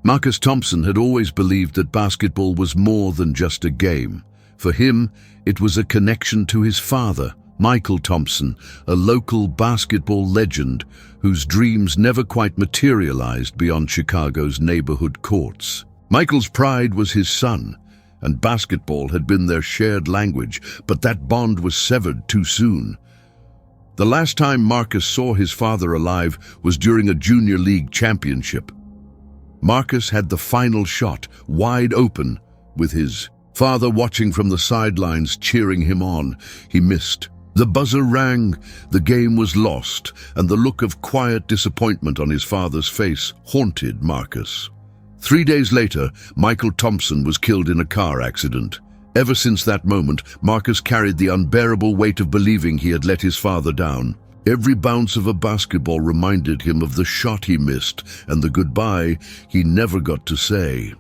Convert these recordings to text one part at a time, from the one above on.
Marcus Thompson had always believed that basketball was more than just a game. For him, it was a connection to his father, Michael Thompson, a local basketball legend whose dreams never quite materialized beyond Chicago's neighborhood courts. Michael's pride was his son, and basketball had been their shared language, but that bond was severed too soon. The last time Marcus saw his father alive was during a junior league championship. Marcus had the final shot, wide open, with his father watching from the sidelines, cheering him on. He missed. The buzzer rang, the game was lost, and the look of quiet disappointment on his father's face haunted Marcus. 3 days later, Michael Thompson was killed in a car accident. Ever since that moment, Marcus carried the unbearable weight of believing he had let his father down. Every bounce of a basketball reminded him of the shot he missed and the goodbye he never got to say.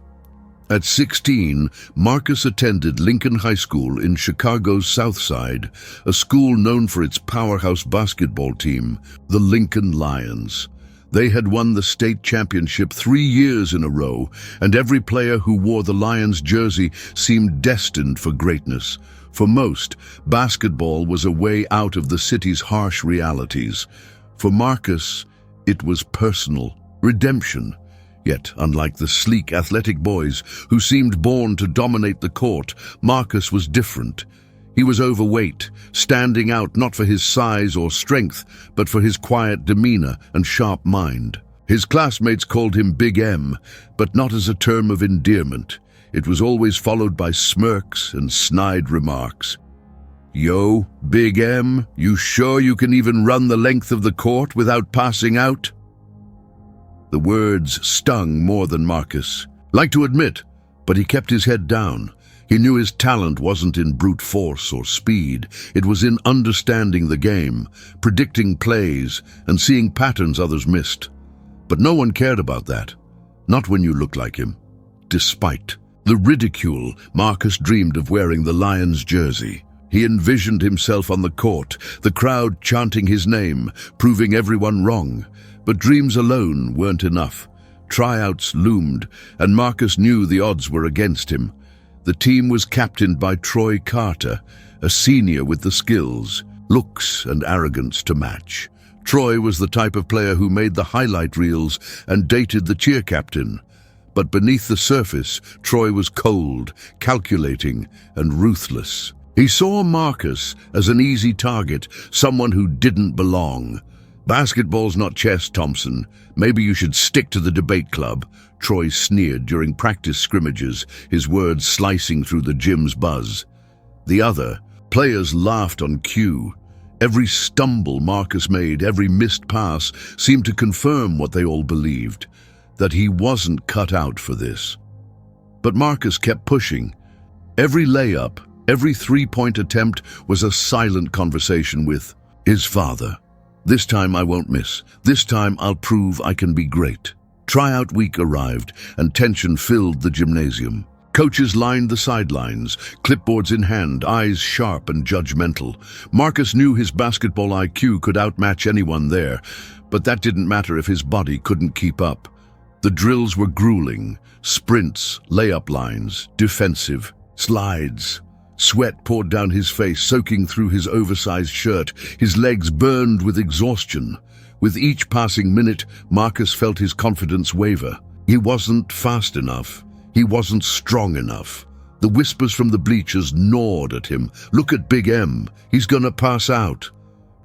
At 16, Marcus attended Lincoln High School in Chicago's South Side, a school known for its powerhouse basketball team, the Lincoln Lions. They had won the state championship 3 years in a row, and every player who wore the Lions jersey seemed destined for greatness. For most, basketball was a way out of the city's harsh realities. For Marcus, it was personal, redemption. Yet, unlike the sleek, athletic boys who seemed born to dominate the court, Marcus was different. He was overweight, standing out not for his size or strength, but for his quiet demeanor and sharp mind. His classmates called him Big M, but not as a term of endearment. It was always followed by smirks and snide remarks. "Yo, Big M, you sure you can even run the length of the court without passing out?" The words stung more than Marcus liked to admit, but he kept his head down. He knew his talent wasn't in brute force or speed. It was in understanding the game, predicting plays, and seeing patterns others missed. But no one cared about that. Not when you looked like him. Despite the ridicule, Marcus dreamed of wearing the Lions jersey. He envisioned himself on the court, the crowd chanting his name, proving everyone wrong. But dreams alone weren't enough. Tryouts loomed, and Marcus knew the odds were against him. The team was captained by Troy Carter, a senior with the skills, looks, and arrogance to match. Troy was the type of player who made the highlight reels and dated the cheer captain. But beneath the surface, Troy was cold, calculating, and ruthless. He saw Marcus as an easy target, someone who didn't belong. "Basketball's not chess, Thompson. Maybe you should stick to the debate club," Troy sneered during practice scrimmages, his words slicing through the gym's buzz. The other players laughed on cue. Every stumble Marcus made, every missed pass, seemed to confirm what they all believed, that he wasn't cut out for this. But Marcus kept pushing. Every layup, every three-point attempt was a silent conversation with his father. "This time I won't miss. This time I'll prove I can be great." Tryout week arrived, and tension filled the gymnasium. Coaches lined the sidelines, clipboards in hand, eyes sharp and judgmental. Marcus knew his basketball IQ could outmatch anyone there, but that didn't matter if his body couldn't keep up. The drills were grueling: sprints, layup lines, defensive, slides. Sweat poured down his face, soaking through his oversized shirt. His legs burned with exhaustion. With each passing minute, Marcus felt his confidence waver. He wasn't fast enough. He wasn't strong enough. The whispers from the bleachers gnawed at him. "Look at Big M. He's gonna pass out."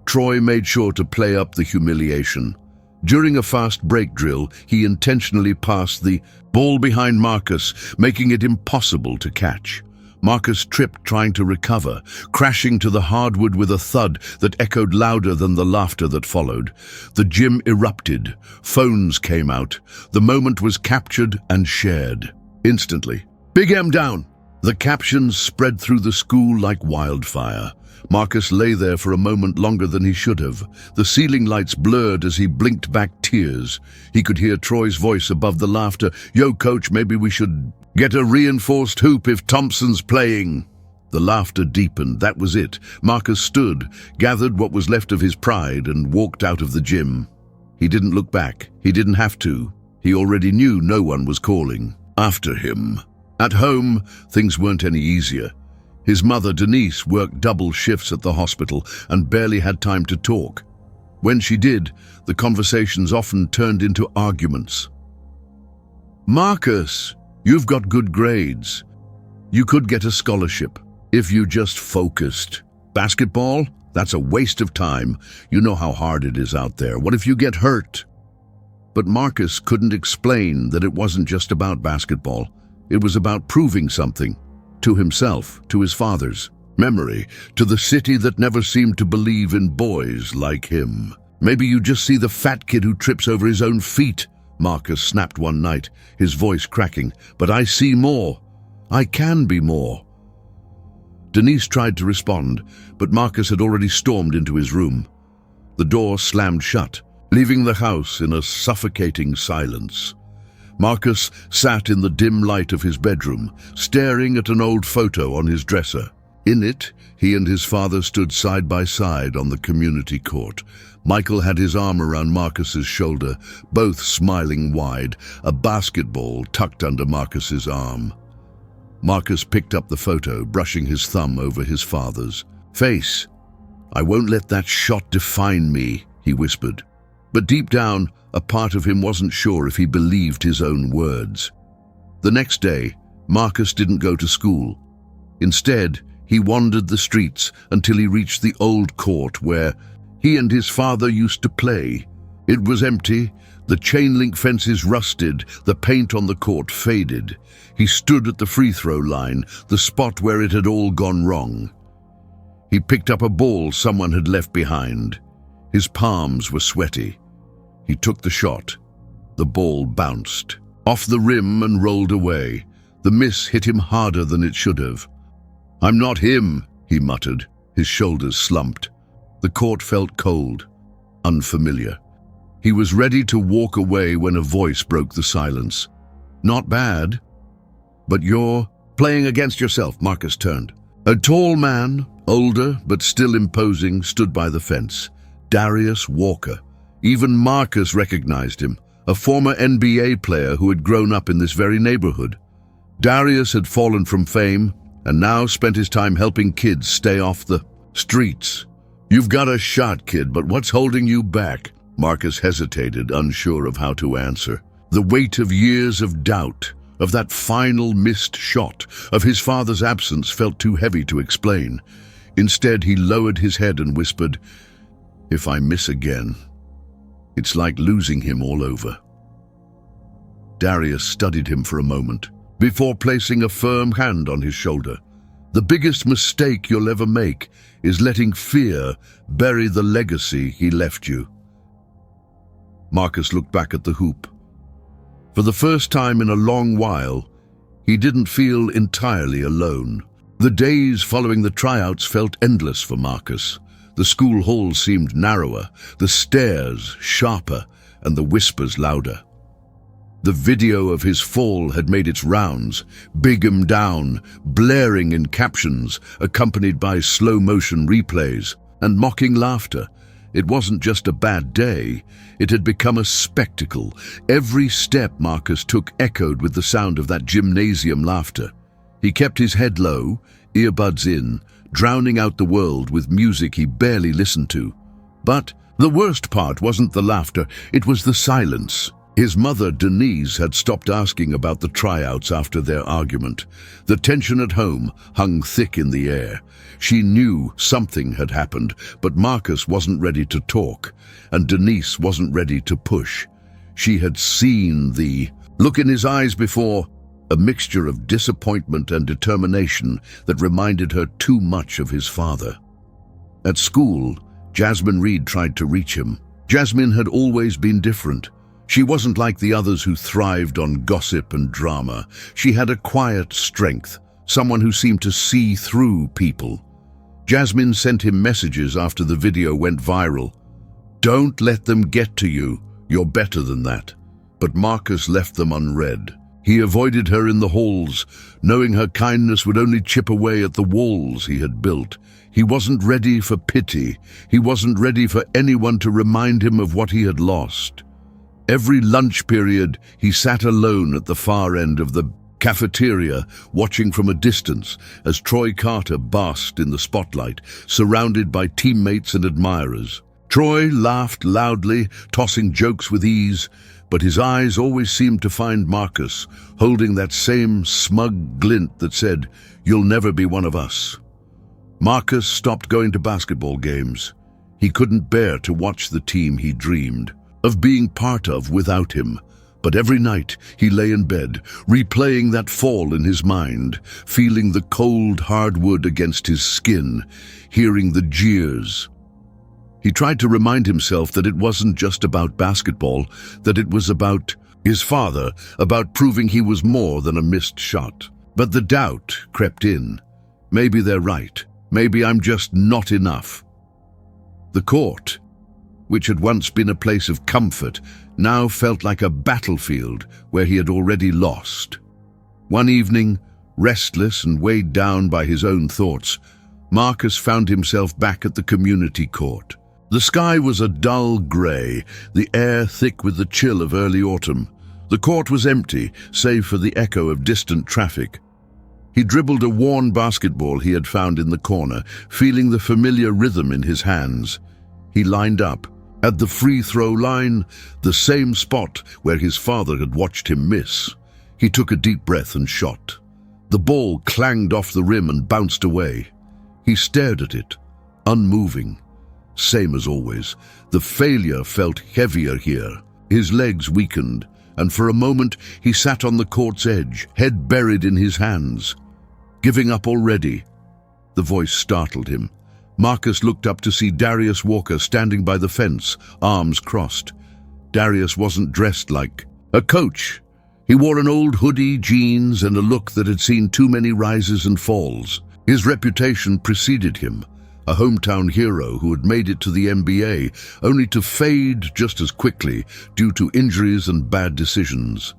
Troy made sure to play up the humiliation. During a fast break drill, he intentionally passed the ball behind Marcus, making it impossible to catch. Marcus tripped trying to recover, crashing to the hardwood with a thud that echoed louder than the laughter that followed. The gym erupted. Phones came out. The moment was captured and shared. Instantly. "Big M down!" The captions spread through the school like wildfire. Marcus lay there for a moment longer than he should have. The ceiling lights blurred as he blinked back tears. He could hear Troy's voice above the laughter. "Yo, coach, maybe we should get a reinforced hoop if Thompson's playing." The laughter deepened. That was it. Marcus stood, gathered what was left of his pride, and walked out of the gym. He didn't look back. He didn't have to. He already knew no one was calling after him. At home, things weren't any easier. His mother, Denise, worked double shifts at the hospital and barely had time to talk. When she did, the conversations often turned into arguments. "Marcus, you've got good grades. You could get a scholarship if you just focused. Basketball? That's a waste of time. You know how hard it is out there. What if you get hurt?" But Marcus couldn't explain that it wasn't just about basketball. It was about proving something. To himself, to his father's memory, to the city that never seemed to believe in boys like him. "Maybe you just see the fat kid who trips over his own feet," Marcus snapped one night, his voice cracking. "But I see more. I can be more." Denise tried to respond, but Marcus had already stormed into his room. The door slammed shut, leaving the house in a suffocating silence. Marcus sat in the dim light of his bedroom, staring at an old photo on his dresser. In it, he and his father stood side by side on the community court. Michael had his arm around Marcus's shoulder, both smiling wide, a basketball tucked under Marcus's arm. Marcus picked up the photo, brushing his thumb over his father's face. "I won't let that shot define me," he whispered. But deep down, a part of him wasn't sure if he believed his own words. The next day, Marcus didn't go to school. Instead, he wandered the streets until he reached the old court where he and his father used to play. It was empty, the chain-link fences rusted, the paint on the court faded. He stood at the free-throw line, the spot where it had all gone wrong. He picked up a ball someone had left behind. His palms were sweaty. He took the shot. The ball bounced off the rim and rolled away. The miss hit him harder than it should have. "I'm not him," he muttered, his shoulders slumped. The court felt cold, unfamiliar. He was ready to walk away when a voice broke the silence. "Not bad, but you're playing against yourself." Marcus turned. A tall man, older but still imposing, stood by the fence. Darius Walker. Even Marcus recognized him, a former NBA player who had grown up in this very neighborhood. Darius had fallen from fame and now spent his time helping kids stay off the streets. "You've got a shot, kid, but what's holding you back?" Marcus hesitated, unsure of how to answer. The weight of years of doubt, of that final missed shot, of his father's absence felt too heavy to explain. Instead, he lowered his head and whispered, "If I miss again, it's like losing him all over." Darius studied him for a moment, before placing a firm hand on his shoulder. "The biggest mistake you'll ever make is letting fear bury the legacy he left you." Marcus looked back at the hoop. For the first time in a long while, he didn't feel entirely alone. The days following the tryouts felt endless for Marcus. The school hall seemed narrower, the stares sharper, and the whispers louder. The video of his fall had made its rounds, "Big 'em down," blaring in captions, accompanied by slow-motion replays and mocking laughter. It wasn't just a bad day, it had become a spectacle. Every step Marcus took echoed with the sound of that gymnasium laughter. He kept his head low, earbuds in, drowning out the world with music he barely listened to. But the worst part wasn't the laughter, it was the silence. His mother, Denise, had stopped asking about the tryouts after their argument. The tension at home hung thick in the air. She knew something had happened, but Marcus wasn't ready to talk, and Denise wasn't ready to push. She had seen the look in his eyes before, a mixture of disappointment and determination that reminded her too much of his father. At school, Jasmine Reed tried to reach him. Jasmine had always been different. She wasn't like the others who thrived on gossip and drama. She had a quiet strength, someone who seemed to see through people. Jasmine sent him messages after the video went viral. "Don't let them get to you. You're better than that." But Marcus left them unread. He avoided her in the halls, knowing her kindness would only chip away at the walls he had built. He wasn't ready for pity. He wasn't ready for anyone to remind him of what he had lost. Every lunch period, he sat alone at the far end of the cafeteria, watching from a distance as Troy Carter basked in the spotlight, surrounded by teammates and admirers. Troy laughed loudly, tossing jokes with ease, but his eyes always seemed to find Marcus, holding that same smug glint that said, "You'll never be one of us." Marcus stopped going to basketball games. He couldn't bear to watch the team he dreamed of being part of without him. But every night he lay in bed, replaying that fall in his mind, feeling the cold, hard wood against his skin, hearing the jeers. He tried to remind himself that it wasn't just about basketball, that it was about his father, about proving he was more than a missed shot. But the doubt crept in. Maybe they're right. Maybe I'm just not enough. The court, which had once been a place of comfort, now felt like a battlefield where he had already lost. One evening, restless and weighed down by his own thoughts, Marcus found himself back at the community court. The sky was a dull grey, the air thick with the chill of early autumn. The court was empty, save for the echo of distant traffic. He dribbled a worn basketball he had found in the corner, feeling the familiar rhythm in his hands. He lined up. At the free throw line, the same spot where his father had watched him miss. He took a deep breath and shot. The ball clanged off the rim and bounced away. He stared at it, unmoving. Same as always, the failure felt heavier here. His legs weakened, and for a moment he sat on the court's edge, head buried in his hands. Giving up already? The voice startled him. Marcus looked up to see Darius Walker standing by the fence, arms crossed. Darius wasn't dressed like a coach. He wore an old hoodie, jeans, and a look that had seen too many rises and falls. His reputation preceded him, a hometown hero who had made it to the NBA, only to fade just as quickly due to injuries and bad decisions.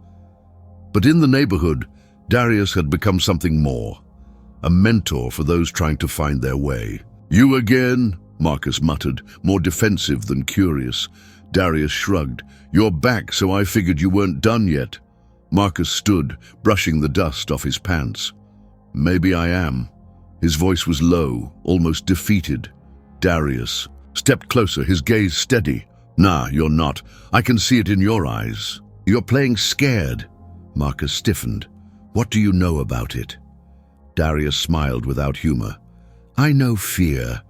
But in the neighborhood, Darius had become something more, a mentor for those trying to find their way. "You again?" Marcus muttered, more defensive than curious. Darius shrugged. "You're back, so I figured you weren't done yet." Marcus stood, brushing the dust off his pants. "Maybe I am." His voice was low, almost defeated. Darius stepped closer, his gaze steady. "Nah, you're not. I can see it in your eyes. You're playing scared." Marcus stiffened. "What do you know about it?" Darius smiled without humor. "I know fear.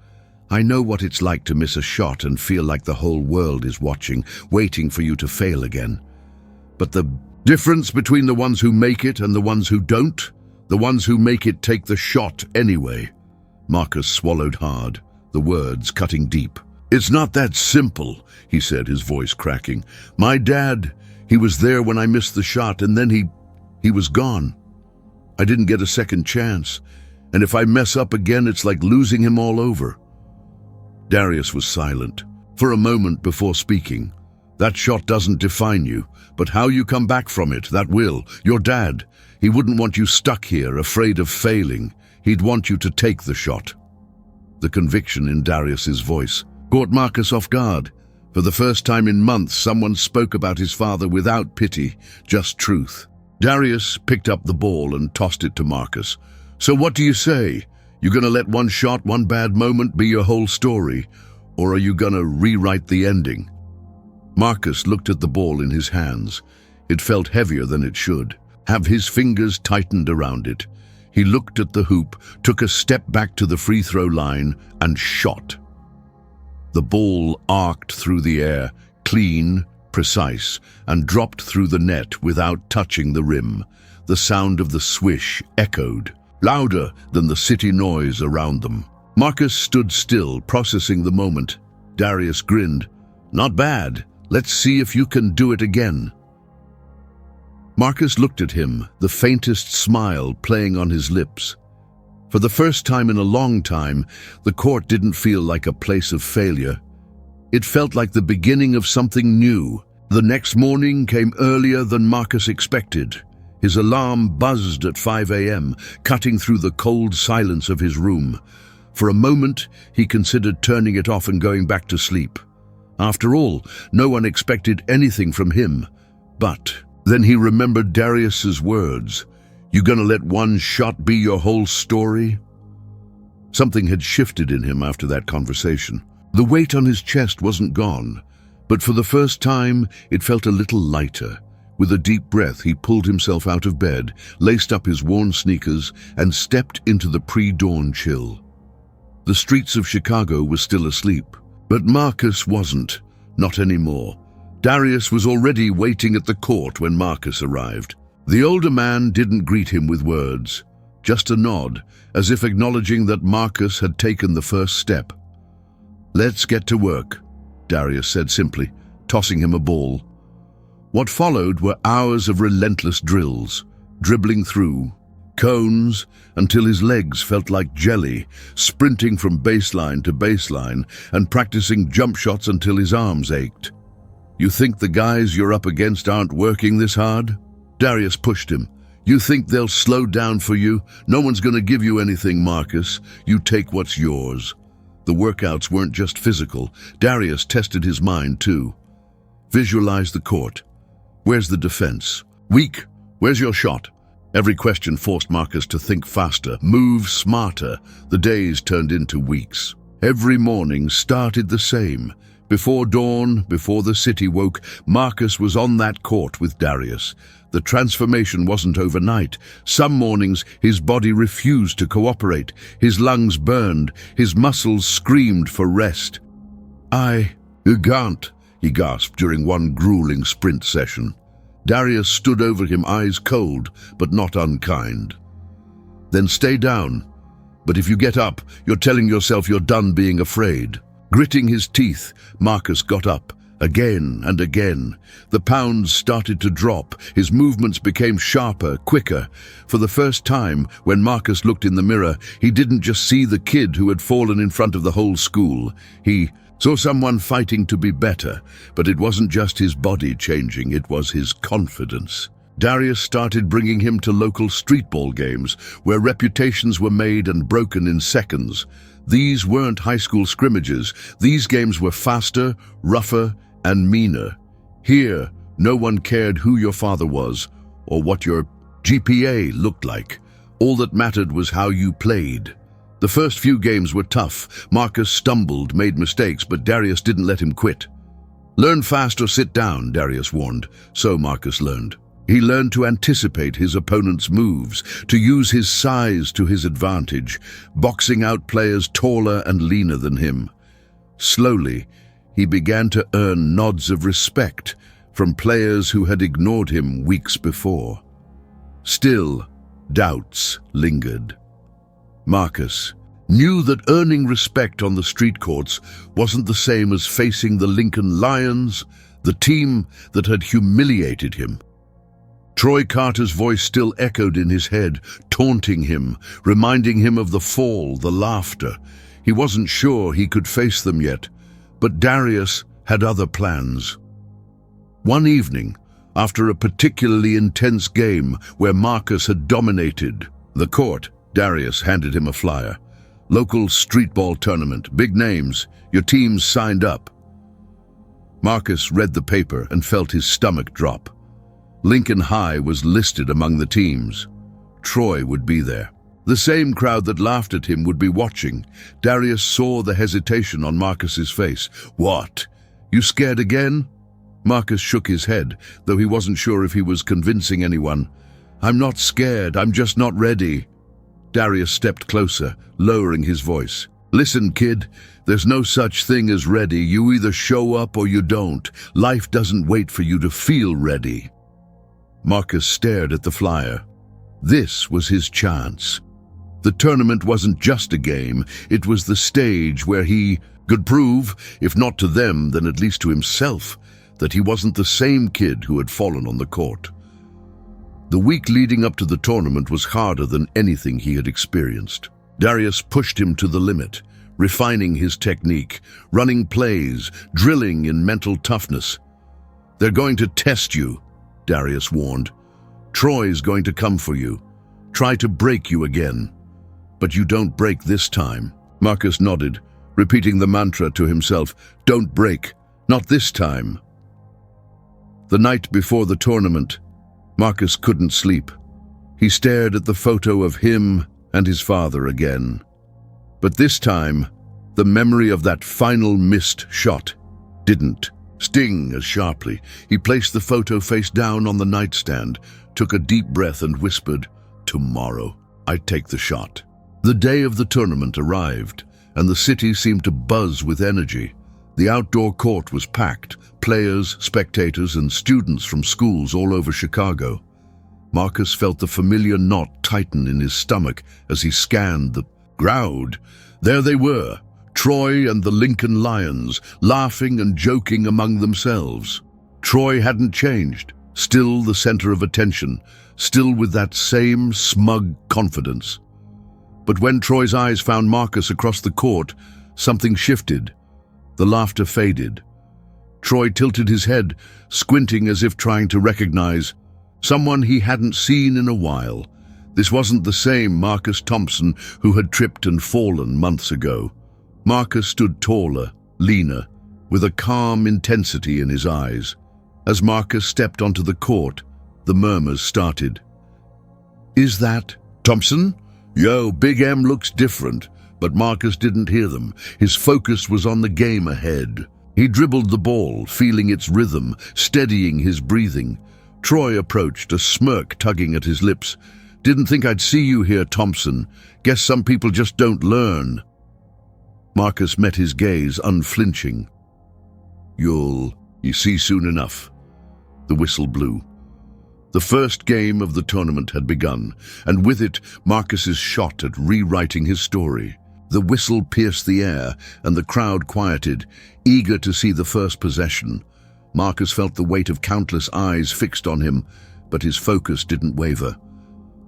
I know what it's like to miss a shot and feel like the whole world is watching, waiting for you to fail again. But the difference between the ones who make it and the ones who don't? The ones who make it take the shot anyway." Marcus swallowed hard, the words cutting deep. "It's not that simple," he said, his voice cracking. "My dad, he was there when I missed the shot, and then he was gone. I didn't get a second chance, and if I mess up again, it's like losing him all over." Darius was silent, for a moment before speaking. "That shot doesn't define you, but how you come back from it, that will. Your dad, he wouldn't want you stuck here, afraid of failing. He'd want you to take the shot." The conviction in Darius's voice caught Marcus off guard. For the first time in months, someone spoke about his father without pity, just truth. Darius picked up the ball and tossed it to Marcus. "So what do you say? You gonna let one shot, one bad moment be your whole story? Or are you gonna rewrite the ending?" Marcus looked at the ball in his hands. It felt heavier than it should. Have his fingers tightened around it. He looked at the hoop, took a step back to the free throw line, and shot. The ball arced through the air, clean, precise, and dropped through the net without touching the rim. The sound of the swish echoed, louder than the city noise around them. Marcus stood still, processing the moment. Darius grinned. "Not bad. Let's see if you can do it again." Marcus looked at him, the faintest smile playing on his lips. For the first time in a long time, the court didn't feel like a place of failure. It felt like the beginning of something new. The next morning came earlier than Marcus expected. His alarm buzzed at 5 a.m., cutting through the cold silence of his room. For a moment, he considered turning it off and going back to sleep. After all, no one expected anything from him. But then he remembered Darius's words. "You gonna let one shot be your whole story?" Something had shifted in him after that conversation. The weight on his chest wasn't gone, but for the first time it felt a little lighter. With a deep breath, he pulled himself out of bed, laced up his worn sneakers, and stepped into the pre-dawn chill. The streets of Chicago were still asleep, but Marcus wasn't. Not anymore. Darius was already waiting at the court when Marcus arrived. The older man didn't greet him with words, just a nod, as if acknowledging that Marcus had taken the first step. "Let's get to work," Darius said simply, tossing him a ball. What followed were hours of relentless drills, dribbling through cones until his legs felt like jelly, sprinting from baseline to baseline, and practicing jump shots until his arms ached. "You think the guys you're up against aren't working this hard?" Darius pushed him. "You think they'll slow down for you? No one's going to give you anything, Marcus. You take what's yours." The workouts weren't just physical. Darius tested his mind too. Visualize the court. Where's the defense? Weak. Where's your shot? Every question forced Marcus to think faster, move smarter. The days turned into weeks. Every morning started the same. Before dawn, before the city woke, Marcus was on that court with Darius. The transformation wasn't overnight. Some mornings his body refused to cooperate. His lungs burned. His muscles screamed for rest. "You can't," he gasped during one grueling sprint session. Darius stood over him, eyes cold, but not unkind. "Then stay down. But if you get up, you're telling yourself you're done being afraid." Gritting his teeth, Marcus got up, again and again. The pounds started to drop. His movements became sharper, quicker. For the first time, when Marcus looked in the mirror, he didn't just see the kid who had fallen in front of the whole school. He saw someone fighting to be better, but it wasn't just his body changing, it was his confidence. Darius started bringing him to local streetball games, where reputations were made and broken in seconds. These weren't high school scrimmages. These games were faster, rougher, and meaner. Here, no one cared who your father was or what your GPA looked like. All that mattered was how you played. The first few games were tough. Marcus stumbled, made mistakes, but Darius didn't let him quit. "Learn fast or sit down," Darius warned. So Marcus learned. He learned to anticipate his opponent's moves, to use his size to his advantage, boxing out players taller and leaner than him. Slowly, he began to earn nods of respect from players who had ignored him weeks before. Still, doubts lingered. Marcus knew that earning respect on the street courts wasn't the same as facing the Lincoln Lions, the team that had humiliated him. Troy Carter's voice still echoed in his head, taunting him, reminding him of the fall, the laughter. He wasn't sure he could face them yet, but Darius had other plans. One evening, after a particularly intense game where Marcus had dominated the court, Darius handed him a flyer. "Local streetball tournament, big names, your team's signed up." Marcus read the paper and felt his stomach drop. Lincoln High was listed among the teams. Troy would be there. The same crowd that laughed at him would be watching. Darius saw the hesitation on Marcus's face. "What? You scared again?" Marcus shook his head, though he wasn't sure if he was convincing anyone. "I'm not scared, I'm just not ready." Darius stepped closer, lowering his voice. "Listen, kid, there's no such thing as ready. You either show up or you don't. Life doesn't wait for you to feel ready." Marcus stared at the flyer. This was his chance. The tournament wasn't just a game, it was the stage where he could prove, if not to them, then at least to himself, that he wasn't the same kid who had fallen on the court. The week leading up to the tournament was harder than anything he had experienced. Darius pushed him to the limit, refining his technique, running plays, drilling in mental toughness. "They're going to test you," Darius warned. "Troy's going to come for you, try to break you again. But you don't break this time." Marcus nodded, repeating the mantra to himself, "Don't break, Not this time. The night before the tournament, Marcus couldn't sleep. He stared at the photo of him and his father again. But this time, the memory of that final missed shot didn't sting as sharply. He placed the photo face down on the nightstand, took a deep breath and whispered, "Tomorrow, I take the shot." The day of the tournament arrived, and the city seemed to buzz with energy. The outdoor court was packed, players, spectators, and students from schools all over Chicago. Marcus felt the familiar knot tighten in his stomach as he scanned the crowd. There they were, Troy and the Lincoln Lions, laughing and joking among themselves. Troy hadn't changed, still the center of attention, still with that same smug confidence. But when Troy's eyes found Marcus across the court, something shifted. The laughter faded. Troy tilted his head, squinting as if trying to recognize someone he hadn't seen in a while. This wasn't the same Marcus Thompson who had tripped and fallen months ago. Marcus stood taller, leaner, with a calm intensity in his eyes. As Marcus stepped onto the court, the murmurs started. "Is that Thompson? Yo, Big M looks different." But Marcus didn't hear them. His focus was on the game ahead. He dribbled the ball, feeling its rhythm, steadying his breathing. Troy approached, a smirk tugging at his lips. "Didn't think I'd see you here, Thompson. Guess some people just don't learn." Marcus met his gaze, unflinching. You see soon enough." The whistle blew. The first game of the tournament had begun, and with it, Marcus's shot at rewriting his story. The whistle pierced the air, and the crowd quieted, eager to see the first possession. Marcus felt the weight of countless eyes fixed on him, but his focus didn't waver.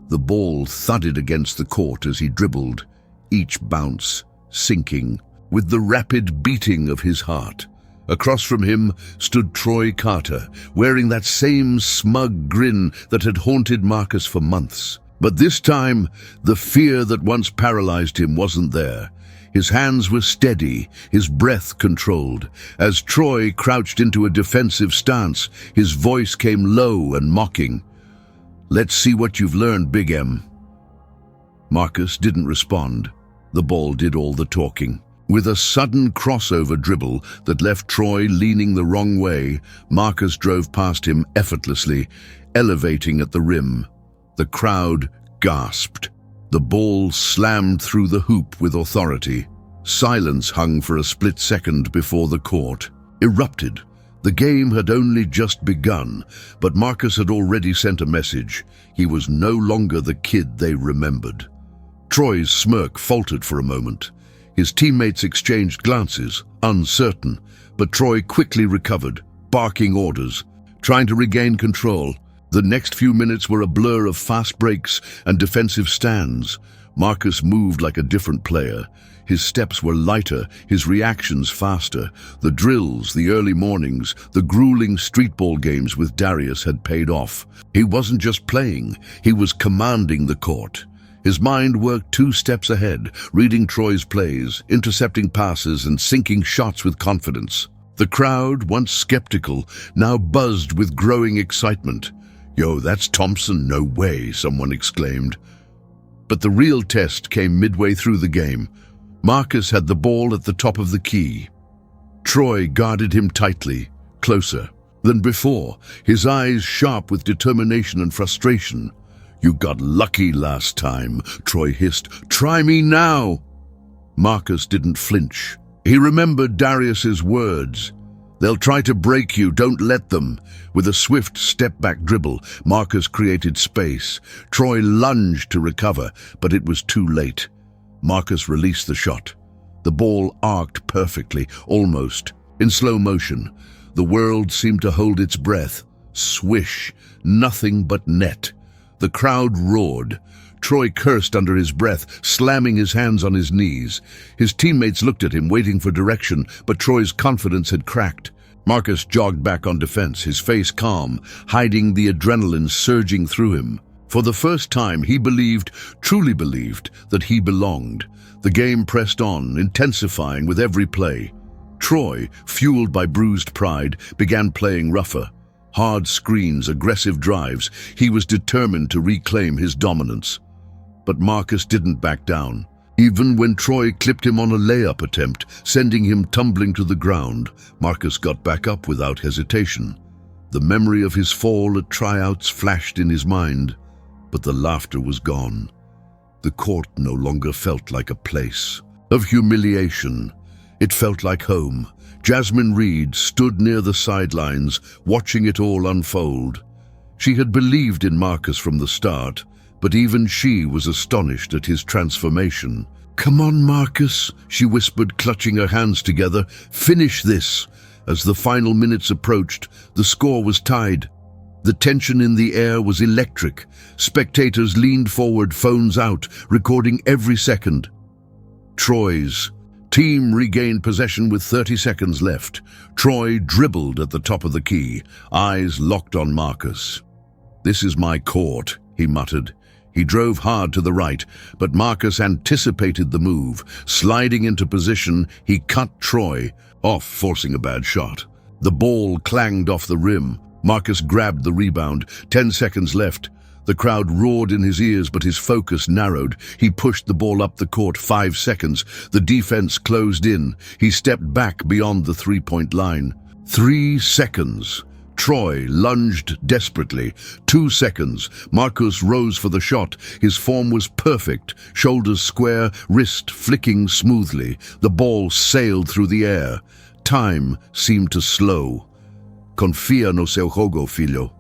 The ball thudded against the court as he dribbled, each bounce sinking with the rapid beating of his heart. Across from him stood Troy Carter, wearing that same smug grin that had haunted Marcus for months. But this time, the fear that once paralyzed him wasn't there. His hands were steady, his breath controlled. As Troy crouched into a defensive stance, his voice came low and mocking. "Let's see what you've learned, Big M." Marcus didn't respond. The ball did all the talking. With a sudden crossover dribble that left Troy leaning the wrong way, Marcus drove past him effortlessly, elevating at the rim. The crowd gasped. The ball slammed through the hoop with authority. Silence hung for a split second before the court erupted. The game had only just begun, but Marcus had already sent a message. He was no longer the kid they remembered. Troy's smirk faltered for a moment. His teammates exchanged glances, uncertain, but Troy quickly recovered, barking orders, trying to regain control. The next few minutes were a blur of fast breaks and defensive stands. Marcus moved like a different player. His steps were lighter, his reactions faster. The drills, the early mornings, the grueling streetball games with Darius had paid off. He wasn't just playing, he was commanding the court. His mind worked 2 steps ahead, reading Troy's plays, intercepting passes, and sinking shots with confidence. The crowd, once skeptical, now buzzed with growing excitement. "Yo, that's Thompson, no way," someone exclaimed. But the real test came midway through the game. Marcus had the ball at the top of the key. Troy guarded him tightly, closer than before, his eyes sharp with determination and frustration. "You got lucky last time," Troy hissed. "Try me now." Marcus didn't flinch. He remembered Darius's words. "They'll try to break you, don't let them." With a swift step-back dribble, Marcus created space. Troy lunged to recover, but it was too late. Marcus released the shot. The ball arced perfectly, almost in slow motion. The world seemed to hold its breath. Swish, nothing but net. The crowd roared. Troy cursed under his breath, slamming his hands on his knees. His teammates looked at him, waiting for direction, but Troy's confidence had cracked. Marcus jogged back on defense, his face calm, hiding the adrenaline surging through him. For the first time, he believed, truly believed, that he belonged. The game pressed on, intensifying with every play. Troy, fueled by bruised pride, began playing rougher. Hard screens, aggressive drives. He was determined to reclaim his dominance. But Marcus didn't back down. Even when Troy clipped him on a layup attempt, sending him tumbling to the ground, Marcus got back up without hesitation. The memory of his fall at tryouts flashed in his mind, but the laughter was gone. The court no longer felt like a place of humiliation. It felt like home. Jasmine Reed stood near the sidelines, watching it all unfold. She had believed in Marcus from the start, but even she was astonished at his transformation. "Come on, Marcus," she whispered, clutching her hands together. "Finish this." As the final minutes approached, the score was tied. The tension in the air was electric. Spectators leaned forward, phones out, recording every second. Troy's team regained possession with 30 seconds left. Troy dribbled at the top of the key, eyes locked on Marcus. "This is my court," he muttered. He drove hard to the right, but Marcus anticipated the move. Sliding into position, he cut Troy off, forcing a bad shot. The ball clanged off the rim. Marcus grabbed the rebound. 10 seconds left. The crowd roared in his ears, but his focus narrowed. He pushed the ball up the court. 5 seconds. The defense closed in. He stepped back beyond the three-point line. 3 seconds. Troy lunged desperately. 2 seconds. Marcus rose for the shot. His form was perfect. Shoulders square, wrist flicking smoothly. The ball sailed through the air. Time seemed to slow. "Confia no seu jogo, filho."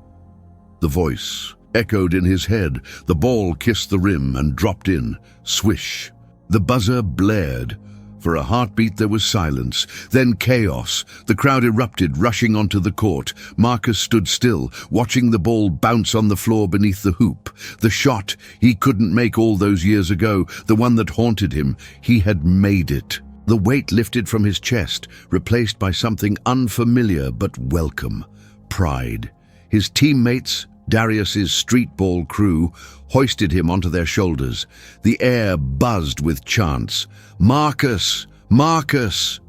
The voice echoed in his head. The ball kissed the rim and dropped in. Swish. The buzzer blared. For a heartbeat there was silence, then chaos. The crowd erupted, rushing onto the court. Marcus stood still, watching the ball bounce on the floor beneath the hoop. The shot he couldn't make all those years ago, the one that haunted him, he had made it. The weight lifted from his chest, replaced by something unfamiliar but welcome. Pride. His teammates, Darius's street ball crew, hoisted him onto their shoulders. The air buzzed with chants. "Marcus! Marcus!"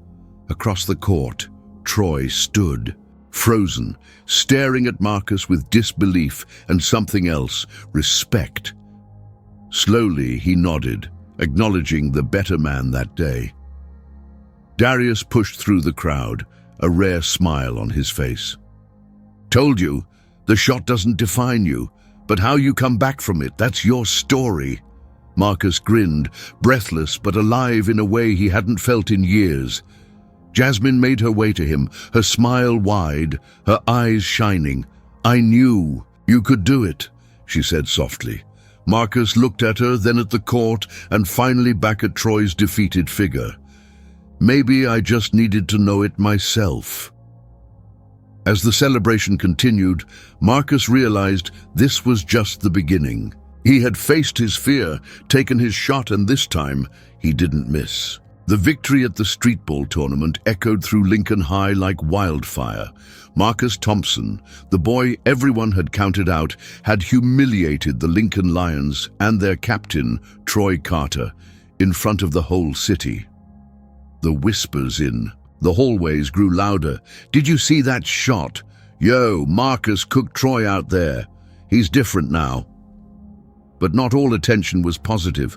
Across the court, Troy stood, frozen, staring at Marcus with disbelief and something else, respect. Slowly he nodded, acknowledging the better man that day. Darius pushed through the crowd, a rare smile on his face. "Told you, the shot doesn't define you, but how you come back from it, that's your story." Marcus grinned, breathless but alive in a way he hadn't felt in years. Jasmine made her way to him, her smile wide, her eyes shining. "I knew you could do it," she said softly. Marcus looked at her, then at the court, and finally back at Troy's defeated figure. "Maybe I just needed to know it myself." As the celebration continued, Marcus realized this was just the beginning. He had faced his fear, taken his shot, and this time he didn't miss. The victory at the streetball tournament echoed through Lincoln High like wildfire. Marcus Thompson, the boy everyone had counted out, had humiliated the Lincoln Lions and their captain, Troy Carter, in front of the whole city. The whispers in the hallways grew louder. "Did you see that shot? Yo, Marcus cooked Troy out there. He's different now." But not all attention was positive.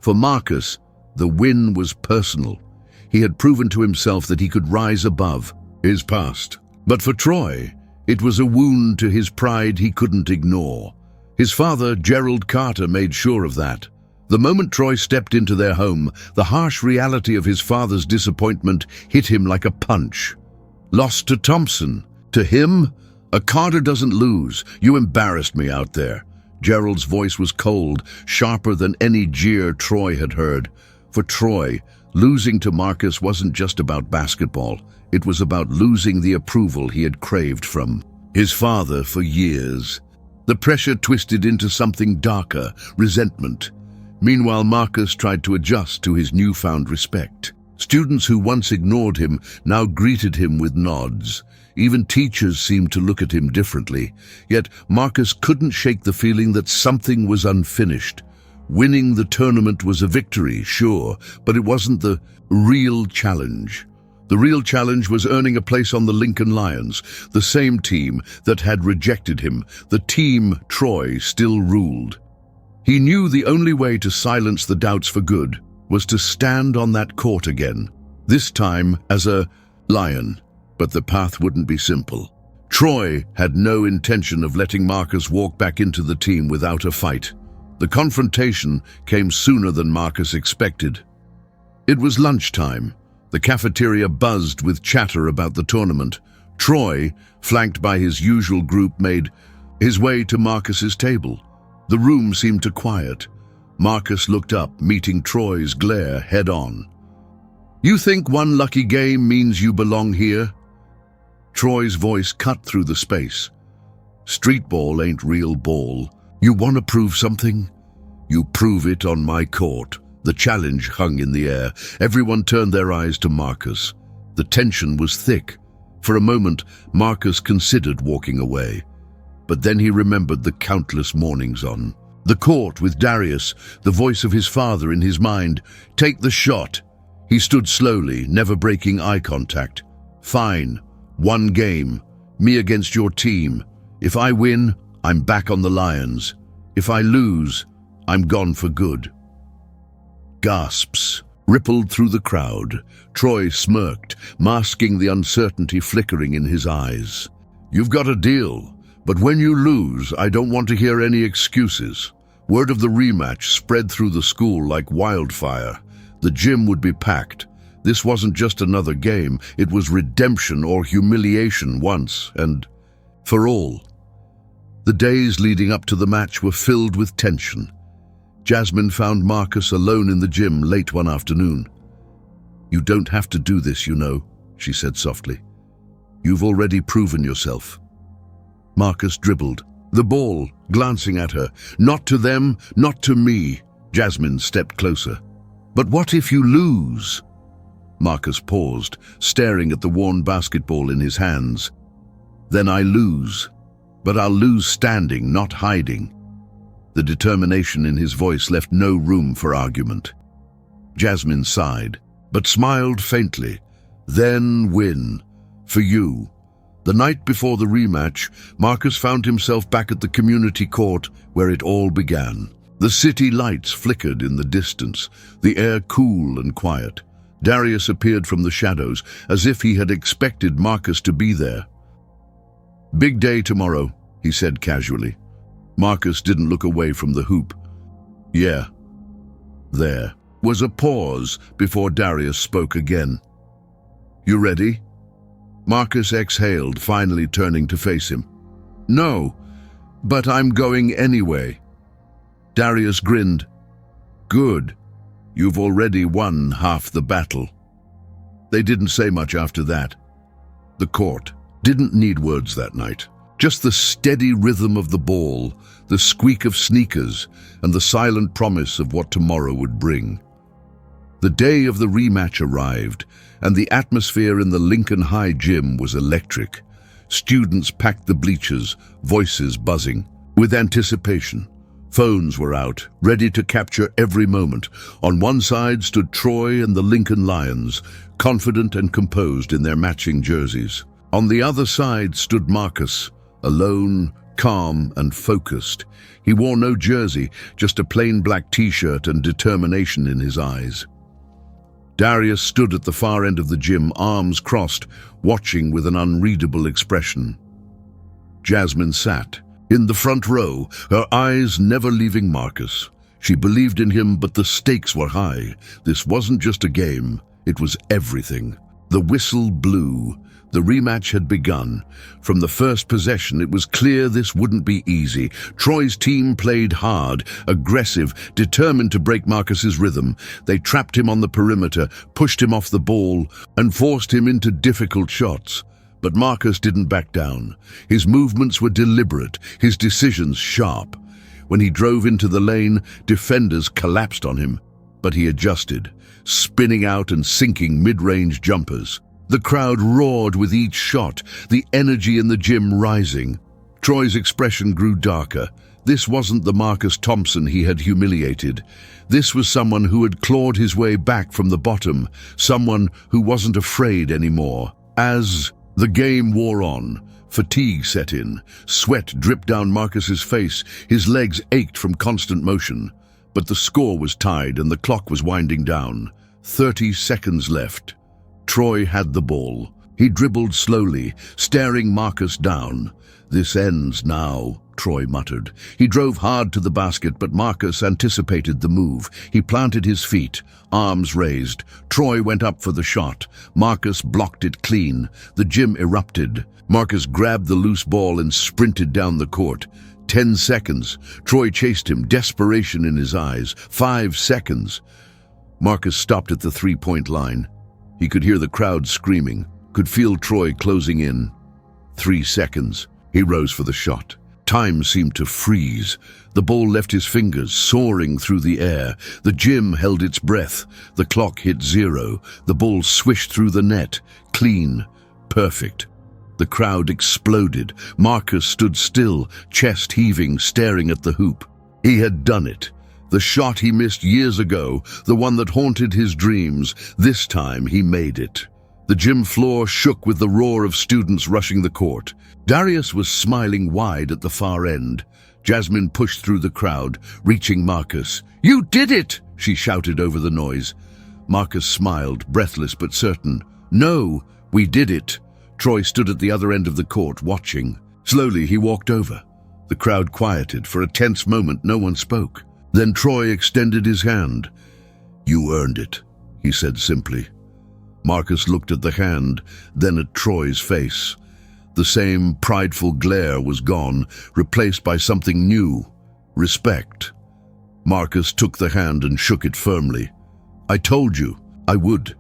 For Marcus, the win was personal. He had proven to himself that he could rise above his past. But for Troy, it was a wound to his pride he couldn't ignore. His father, Gerald Carter, made sure of that. The moment Troy stepped into their home, the harsh reality of his father's disappointment hit him like a punch. Lost to Thompson. To him, "A Carter doesn't lose. You embarrassed me out there." Gerald's voice was cold, sharper than any jeer Troy had heard. For Troy, losing to Marcus wasn't just about basketball. It was about losing the approval he had craved from his father for years. The pressure twisted into something darker, resentment. Meanwhile, Marcus tried to adjust to his newfound respect. Students who once ignored him now greeted him with nods. Even teachers seemed to look at him differently. Yet Marcus couldn't shake the feeling that something was unfinished. Winning the tournament was a victory, sure, but it wasn't the real challenge. The real challenge was earning a place on the Lincoln Lions, the same team that had rejected him, the team Troy still ruled. He knew the only way to silence the doubts for good was to stand on that court again, this time as a lion. But the path wouldn't be simple. Troy had no intention of letting Marcus walk back into the team without a fight. The confrontation came sooner than Marcus expected. It was lunchtime. The cafeteria buzzed with chatter about the tournament. Troy, flanked by his usual group, made his way to Marcus's table. The room seemed to quiet. Marcus looked up, meeting Troy's glare head-on. "You think one lucky game means you belong here?" Troy's voice cut through the space. "Street ball ain't real ball. You want to prove something? You prove it on my court." The challenge hung in the air. Everyone turned their eyes to Marcus. The tension was thick. For a moment, Marcus considered walking away. But then he remembered the countless mornings on the court with Darius, the voice of his father in his mind. "Take the shot." He stood slowly, never breaking eye contact. "Fine. One game. Me against your team. If I win, I'm back on the Lions. If I lose, I'm gone for good." Gasps rippled through the crowd. Troy smirked, masking the uncertainty flickering in his eyes. "You've got a deal, but when you lose, I don't want to hear any excuses." Word of the rematch spread through the school like wildfire. The gym would be packed. This wasn't just another game, it was redemption or humiliation once and for all. The days leading up to the match were filled with tension. Jasmine found Marcus alone in the gym late one afternoon. "You don't have to do this, you know," she said softly. "You've already proven yourself." Marcus dribbled the ball, glancing at her. "Not to them, not to me." Jasmine stepped closer. "But what if you lose?" Marcus paused, staring at the worn basketball in his hands. "Then I lose. But I'll lose standing, not hiding." The determination in his voice left no room for argument. Jasmine sighed, but smiled faintly. "Then win. For you." The night before the rematch, Marcus found himself back at the community court where it all began. The city lights flickered in the distance, the air cool and quiet. Darius appeared from the shadows, as if he had expected Marcus to be there. "Big day tomorrow," he said casually. Marcus didn't look away from the hoop. "Yeah." There was a pause before Darius spoke again. "You ready?" Marcus exhaled, finally turning to face him. "No, but I'm going anyway." Darius grinned. "Good. You've already won half the battle." They didn't say much after that. The court didn't need words that night. Just the steady rhythm of the ball, the squeak of sneakers, and the silent promise of what tomorrow would bring. The day of the rematch arrived, and the atmosphere in the Lincoln High gym was electric. Students packed the bleachers, voices buzzing with anticipation. Phones were out, ready to capture every moment. On one side stood Troy and the Lincoln Lions, confident and composed in their matching jerseys. On the other side stood Marcus, alone, calm and focused. He wore no jersey, just a plain black t-shirt and determination in his eyes. Darius stood at the far end of the gym, arms crossed, watching with an unreadable expression. Jasmine sat in the front row, her eyes never leaving Marcus. She believed in him, but the stakes were high. This wasn't just a game, it was everything. The whistle blew. The rematch had begun. From the first possession, it was clear this wouldn't be easy. Troy's team played hard, aggressive, determined to break Marcus's rhythm. They trapped him on the perimeter, pushed him off the ball, and forced him into difficult shots. But Marcus didn't back down. His movements were deliberate, his decisions sharp. When he drove into the lane, defenders collapsed on him, but he adjusted, spinning out and sinking mid-range jumpers. The crowd roared with each shot, the energy in the gym rising. Troy's expression grew darker, This wasn't the Marcus Thompson he had humiliated. This was someone who had clawed his way back from the bottom, someone who wasn't afraid anymore. As the game wore on, fatigue set in. Sweat dripped down Marcus's face. His legs ached from constant motion. But the score was tied and the clock was winding down. 30 seconds left. Troy had the ball. He dribbled slowly, staring Marcus down. "This ends now," Troy muttered. He drove hard to the basket, but Marcus anticipated the move. He planted his feet, arms raised. Troy went up for the shot. Marcus blocked it clean. The gym erupted. Marcus grabbed the loose ball and sprinted down the court. 10 seconds. Troy chased him, desperation in his eyes. 5 seconds. Marcus stopped at the three-point line. He could hear the crowd screaming, could feel Troy closing in. 3 seconds. He rose for the shot. Time seemed to freeze. The ball left his fingers, soaring through the air. The gym held its breath. The clock hit 0. The ball swished through the net. Clean. Perfect. The crowd exploded. Marcus stood still, chest heaving, staring at the hoop. He had done it. The shot he missed years ago, the one that haunted his dreams, this time he made it. The gym floor shook with the roar of students rushing the court. Darius was smiling wide at the far end. Jasmine pushed through the crowd, reaching Marcus. "You did it!" she shouted over the noise. Marcus smiled, breathless but certain. "No, we did it." Troy stood at the other end of the court, watching. Slowly he walked over. The crowd quieted. For a tense moment, no one spoke. Then Troy extended his hand. "You earned it," he said simply. Marcus looked at the hand, then at Troy's face. The same prideful glare was gone, replaced by something new. Respect. Marcus took the hand and shook it firmly. "I told you, I would."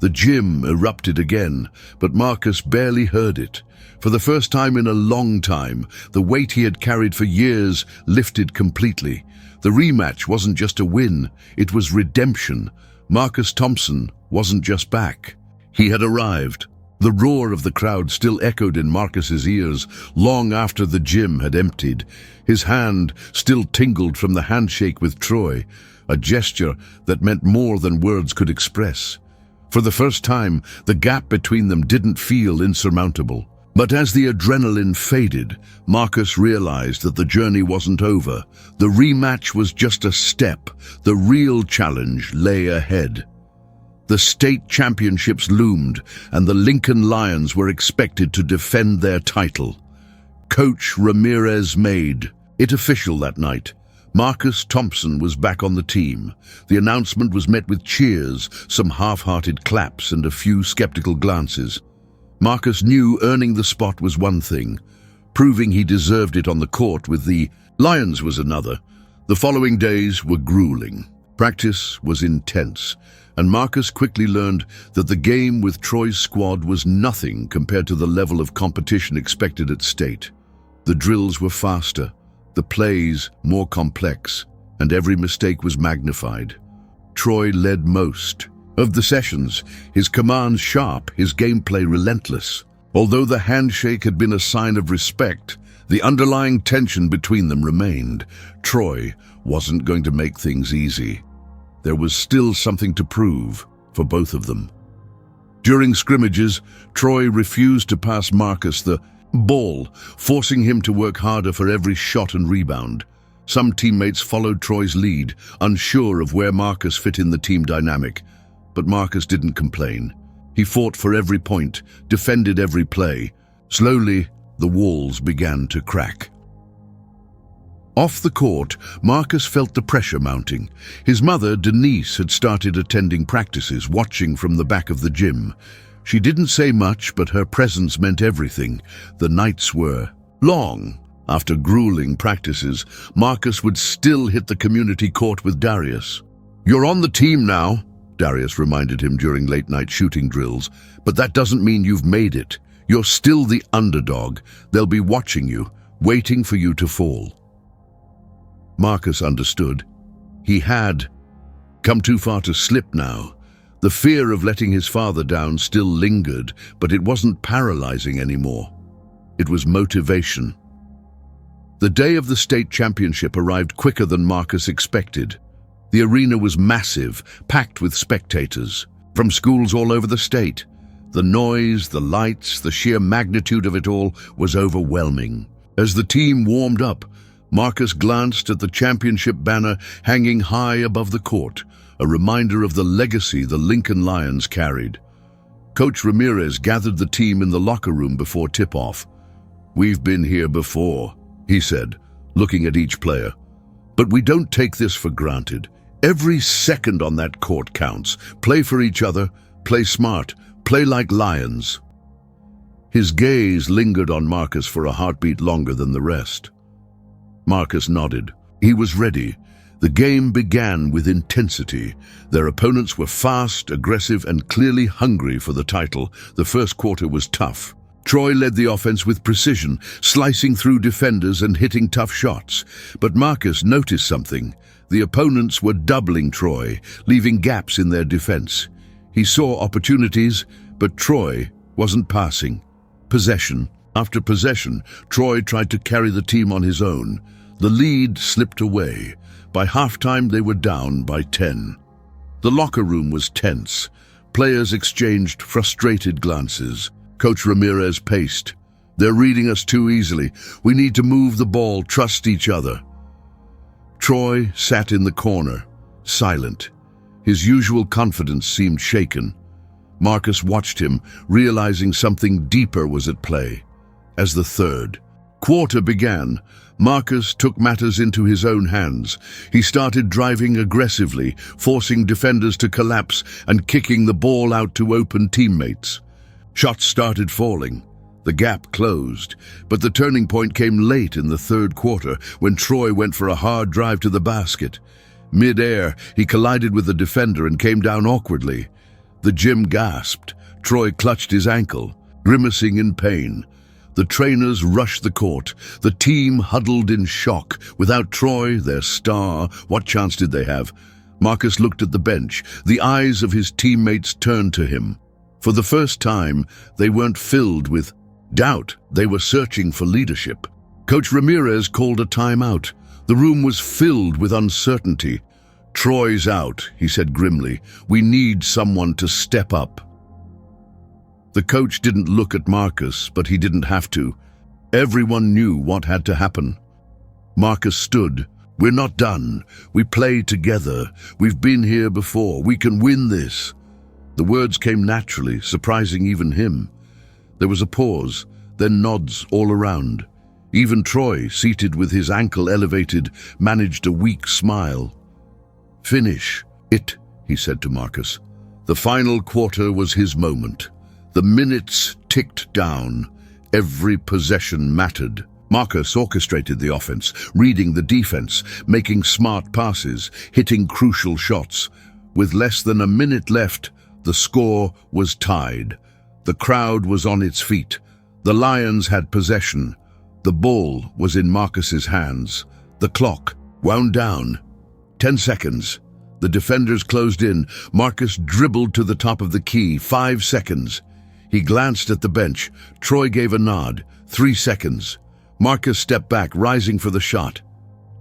The gym erupted again, but Marcus barely heard it. For the first time in a long time, the weight he had carried for years lifted completely. The rematch wasn't just a win, it was redemption. Marcus Thompson wasn't just back. He had arrived. The roar of the crowd still echoed in Marcus's ears long after the gym had emptied. His hand still tingled from the handshake with Troy, a gesture that meant more than words could express. For the first time, the gap between them didn't feel insurmountable. But as the adrenaline faded, Marcus realized that the journey wasn't over. The rematch was just a step. The real challenge lay ahead. The state championships loomed, and the Lincoln Lions were expected to defend their title. Coach Ramirez made it official that night. Marcus Thompson was back on the team. The announcement was met with cheers, some half-hearted claps, and a few skeptical glances. Marcus knew earning the spot was one thing. Proving he deserved it on the court with the Lions was another. The following days were grueling. Practice was intense, and Marcus quickly learned that the game with Troy's squad was nothing compared to the level of competition expected at state. The drills were faster, the plays more complex, and every mistake was magnified. Troy led most of the sessions, his commands sharp, his gameplay relentless. Although the handshake had been a sign of respect, the underlying tension between them remained. Troy wasn't going to make things easy. There was still something to prove for both of them. During scrimmages, Troy refused to pass Marcus the ball, forcing him to work harder for every shot and rebound. Some teammates followed Troy's lead, unsure of where Marcus fit in the team dynamic. But Marcus didn't complain. He fought for every point, defended every play. Slowly, the walls began to crack. Off the court, Marcus felt the pressure mounting. His mother, Denise, had started attending practices, watching from the back of the gym. She didn't say much, but her presence meant everything. The nights were long. After grueling practices, Marcus would still hit the community court with Darius. "You're on the team now," Darius reminded him during late-night shooting drills. "But that doesn't mean you've made it. You're still the underdog. They'll be watching you, waiting for you to fall." Marcus understood. He had come too far to slip now. The fear of letting his father down still lingered, but it wasn't paralyzing anymore. It was motivation. The day of the state championship arrived quicker than Marcus expected. The arena was massive, packed with spectators, from schools all over the state. The noise, the lights, the sheer magnitude of it all was overwhelming. As the team warmed up, Marcus glanced at the championship banner hanging high above the court, a reminder of the legacy the Lincoln Lions carried. Coach Ramirez gathered the team in the locker room before tip-off. "We've been here before," he said, looking at each player. "But we don't take this for granted. Every second on that court counts. Play for each other, play smart, play like lions." His gaze lingered on Marcus for a heartbeat longer than the rest. Marcus nodded. He was ready. The game began with intensity. Their opponents were fast, aggressive, and clearly hungry for the title. The first quarter was tough. Troy led the offense with precision, slicing through defenders and hitting tough shots. But Marcus noticed something. The opponents were doubling Troy, leaving gaps in their defense. He saw opportunities, but Troy wasn't passing. Possession after possession, Troy tried to carry the team on his own. The lead slipped away. By halftime, they were down by 10. The locker room was tense. Players exchanged frustrated glances. Coach Ramirez paced. "They're reading us too easily. We need to move the ball, trust each other." Troy sat in the corner, silent. His usual confidence seemed shaken. Marcus watched him, realizing something deeper was at play. As the third quarter began, Marcus took matters into his own hands. He started driving aggressively, forcing defenders to collapse and kicking the ball out to open teammates. Shots started falling. The gap closed, but the turning point came late in the third quarter when Troy went for a hard drive to the basket. Mid-air, he collided with the defender and came down awkwardly. The gym gasped. Troy clutched his ankle, grimacing in pain. The trainers rushed the court. The team huddled in shock. Without Troy, their star, what chance did they have? Marcus looked at the bench. The eyes of his teammates turned to him. For the first time, they weren't filled with doubt. They were searching for leadership. Coach Ramirez called a timeout. The room was filled with uncertainty. "Troy's out," he said grimly. "We need someone to step up." The coach didn't look at Marcus, but he didn't have to. Everyone knew what had to happen. Marcus stood. "We're not done. We play together. We've been here before. We can win this." The words came naturally, surprising even him. There was a pause, then nods all around. Even Troy, seated with his ankle elevated, managed a weak smile. "Finish it," he said to Marcus. The final quarter was his moment. The minutes ticked down. Every possession mattered. Marcus orchestrated the offense, reading the defense, making smart passes, hitting crucial shots. With less than a minute left, the score was tied. The crowd was on its feet. The Lions had possession. The ball was in Marcus's hands. The clock wound down. 10 seconds. The defenders closed in. Marcus dribbled to the top of the key. 5 seconds. He glanced at the bench. Troy gave a nod. 3 seconds. Marcus stepped back, rising for the shot.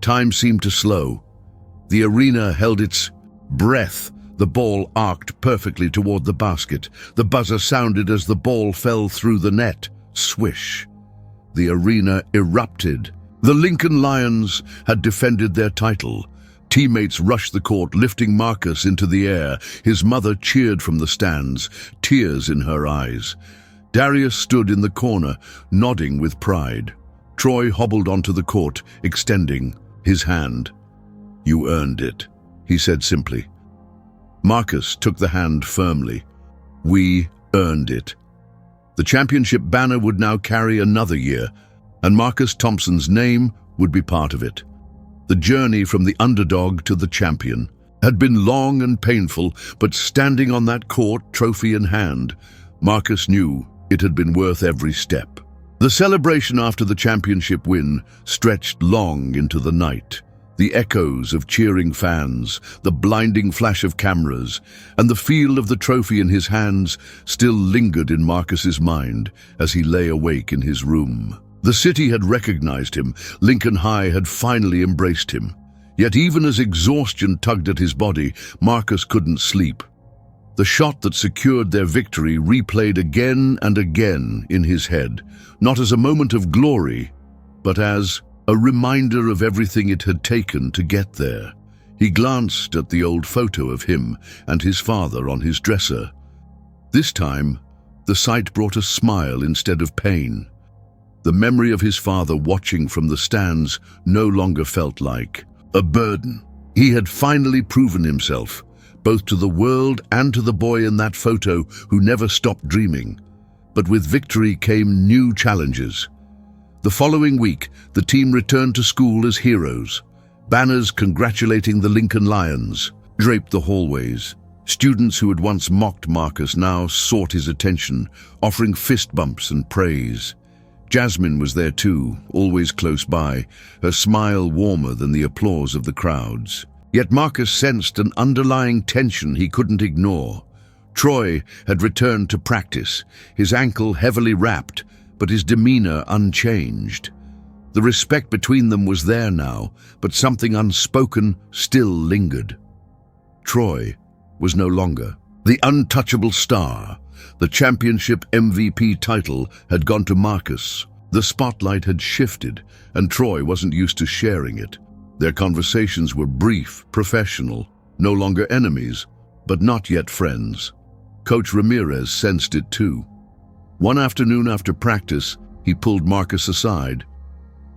Time seemed to slow. The arena held its breath. The ball arced perfectly toward the basket. The buzzer sounded as the ball fell through the net. Swish. The arena erupted. The Lincoln Lions had defended their title. Teammates rushed the court, lifting Marcus into the air. His mother cheered from the stands, tears in her eyes. Darius stood in the corner, nodding with pride. Troy hobbled onto the court, extending his hand. "You earned it," he said simply. Marcus took the hand firmly. "We earned it." The championship banner would now carry another year, and Marcus Thompson's name would be part of it. The journey from the underdog to the champion had been long and painful, but standing on that court, trophy in hand, Marcus knew it had been worth every step. The celebration after the championship win stretched long into the night. The echoes of cheering fans, the blinding flash of cameras, and the feel of the trophy in his hands still lingered in Marcus's mind as he lay awake in his room. The city had recognized him. Lincoln High had finally embraced him. Yet even as exhaustion tugged at his body, Marcus couldn't sleep. The shot that secured their victory replayed again and again in his head, not as a moment of glory, but as a reminder of everything it had taken to get there. He glanced at the old photo of him and his father on his dresser. This time, the sight brought a smile instead of pain. The memory of his father watching from the stands no longer felt like a burden. He had finally proven himself, both to the world and to the boy in that photo who never stopped dreaming. But with victory came new challenges. The following week, the team returned to school as heroes. Banners congratulating the Lincoln Lions draped the hallways. Students who had once mocked Marcus now sought his attention, offering fist bumps and praise. Jasmine was there too, always close by, her smile warmer than the applause of the crowds. Yet Marcus sensed an underlying tension he couldn't ignore. Troy had returned to practice, his ankle heavily wrapped, but his demeanor unchanged. The respect between them was there now, but something unspoken still lingered. Troy was no longer the untouchable star. The championship MVP title had gone to Marcus. The spotlight had shifted, and Troy wasn't used to sharing it. Their conversations were brief, professional, no longer enemies, but not yet friends. Coach Ramirez sensed it too. One afternoon after practice, he pulled Marcus aside.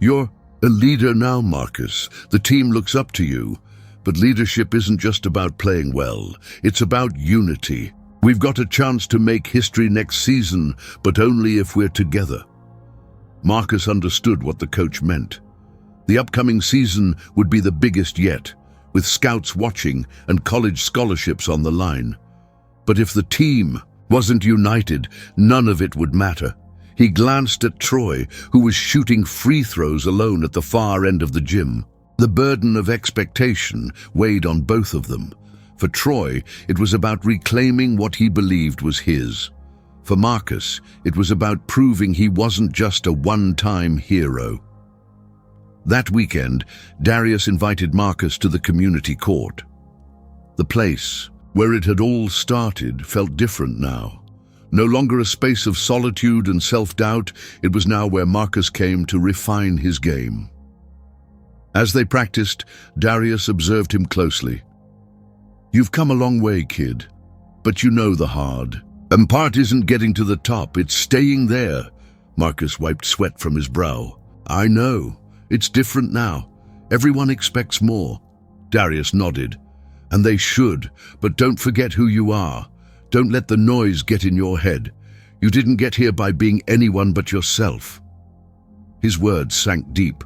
"You're a leader now, Marcus. The team looks up to you. But leadership isn't just about playing well. It's about unity. We've got a chance to make history next season, but only if we're together." Marcus understood what the coach meant. The upcoming season would be the biggest yet, with scouts watching and college scholarships on the line. But if the team wasn't united, none of it would matter. He glanced at Troy, who was shooting free throws alone at the far end of the gym. The burden of expectation weighed on both of them. For Troy, it was about reclaiming what he believed was his. For Marcus, it was about proving he wasn't just a one-time hero. That weekend, Darius invited Marcus to the community court. The place, where it had all started, felt different now. No longer a space of solitude and self-doubt, it was now where Marcus came to refine his game. As they practiced, Darius observed him closely. "You've come a long way, kid, but you know the hard. And part isn't getting to the top, it's staying there." Marcus wiped sweat from his brow. "I know. It's different now. Everyone expects more." Darius nodded. "And they should, but don't forget who you are. Don't let the noise get in your head. You didn't get here by being anyone but yourself." His words sank deep.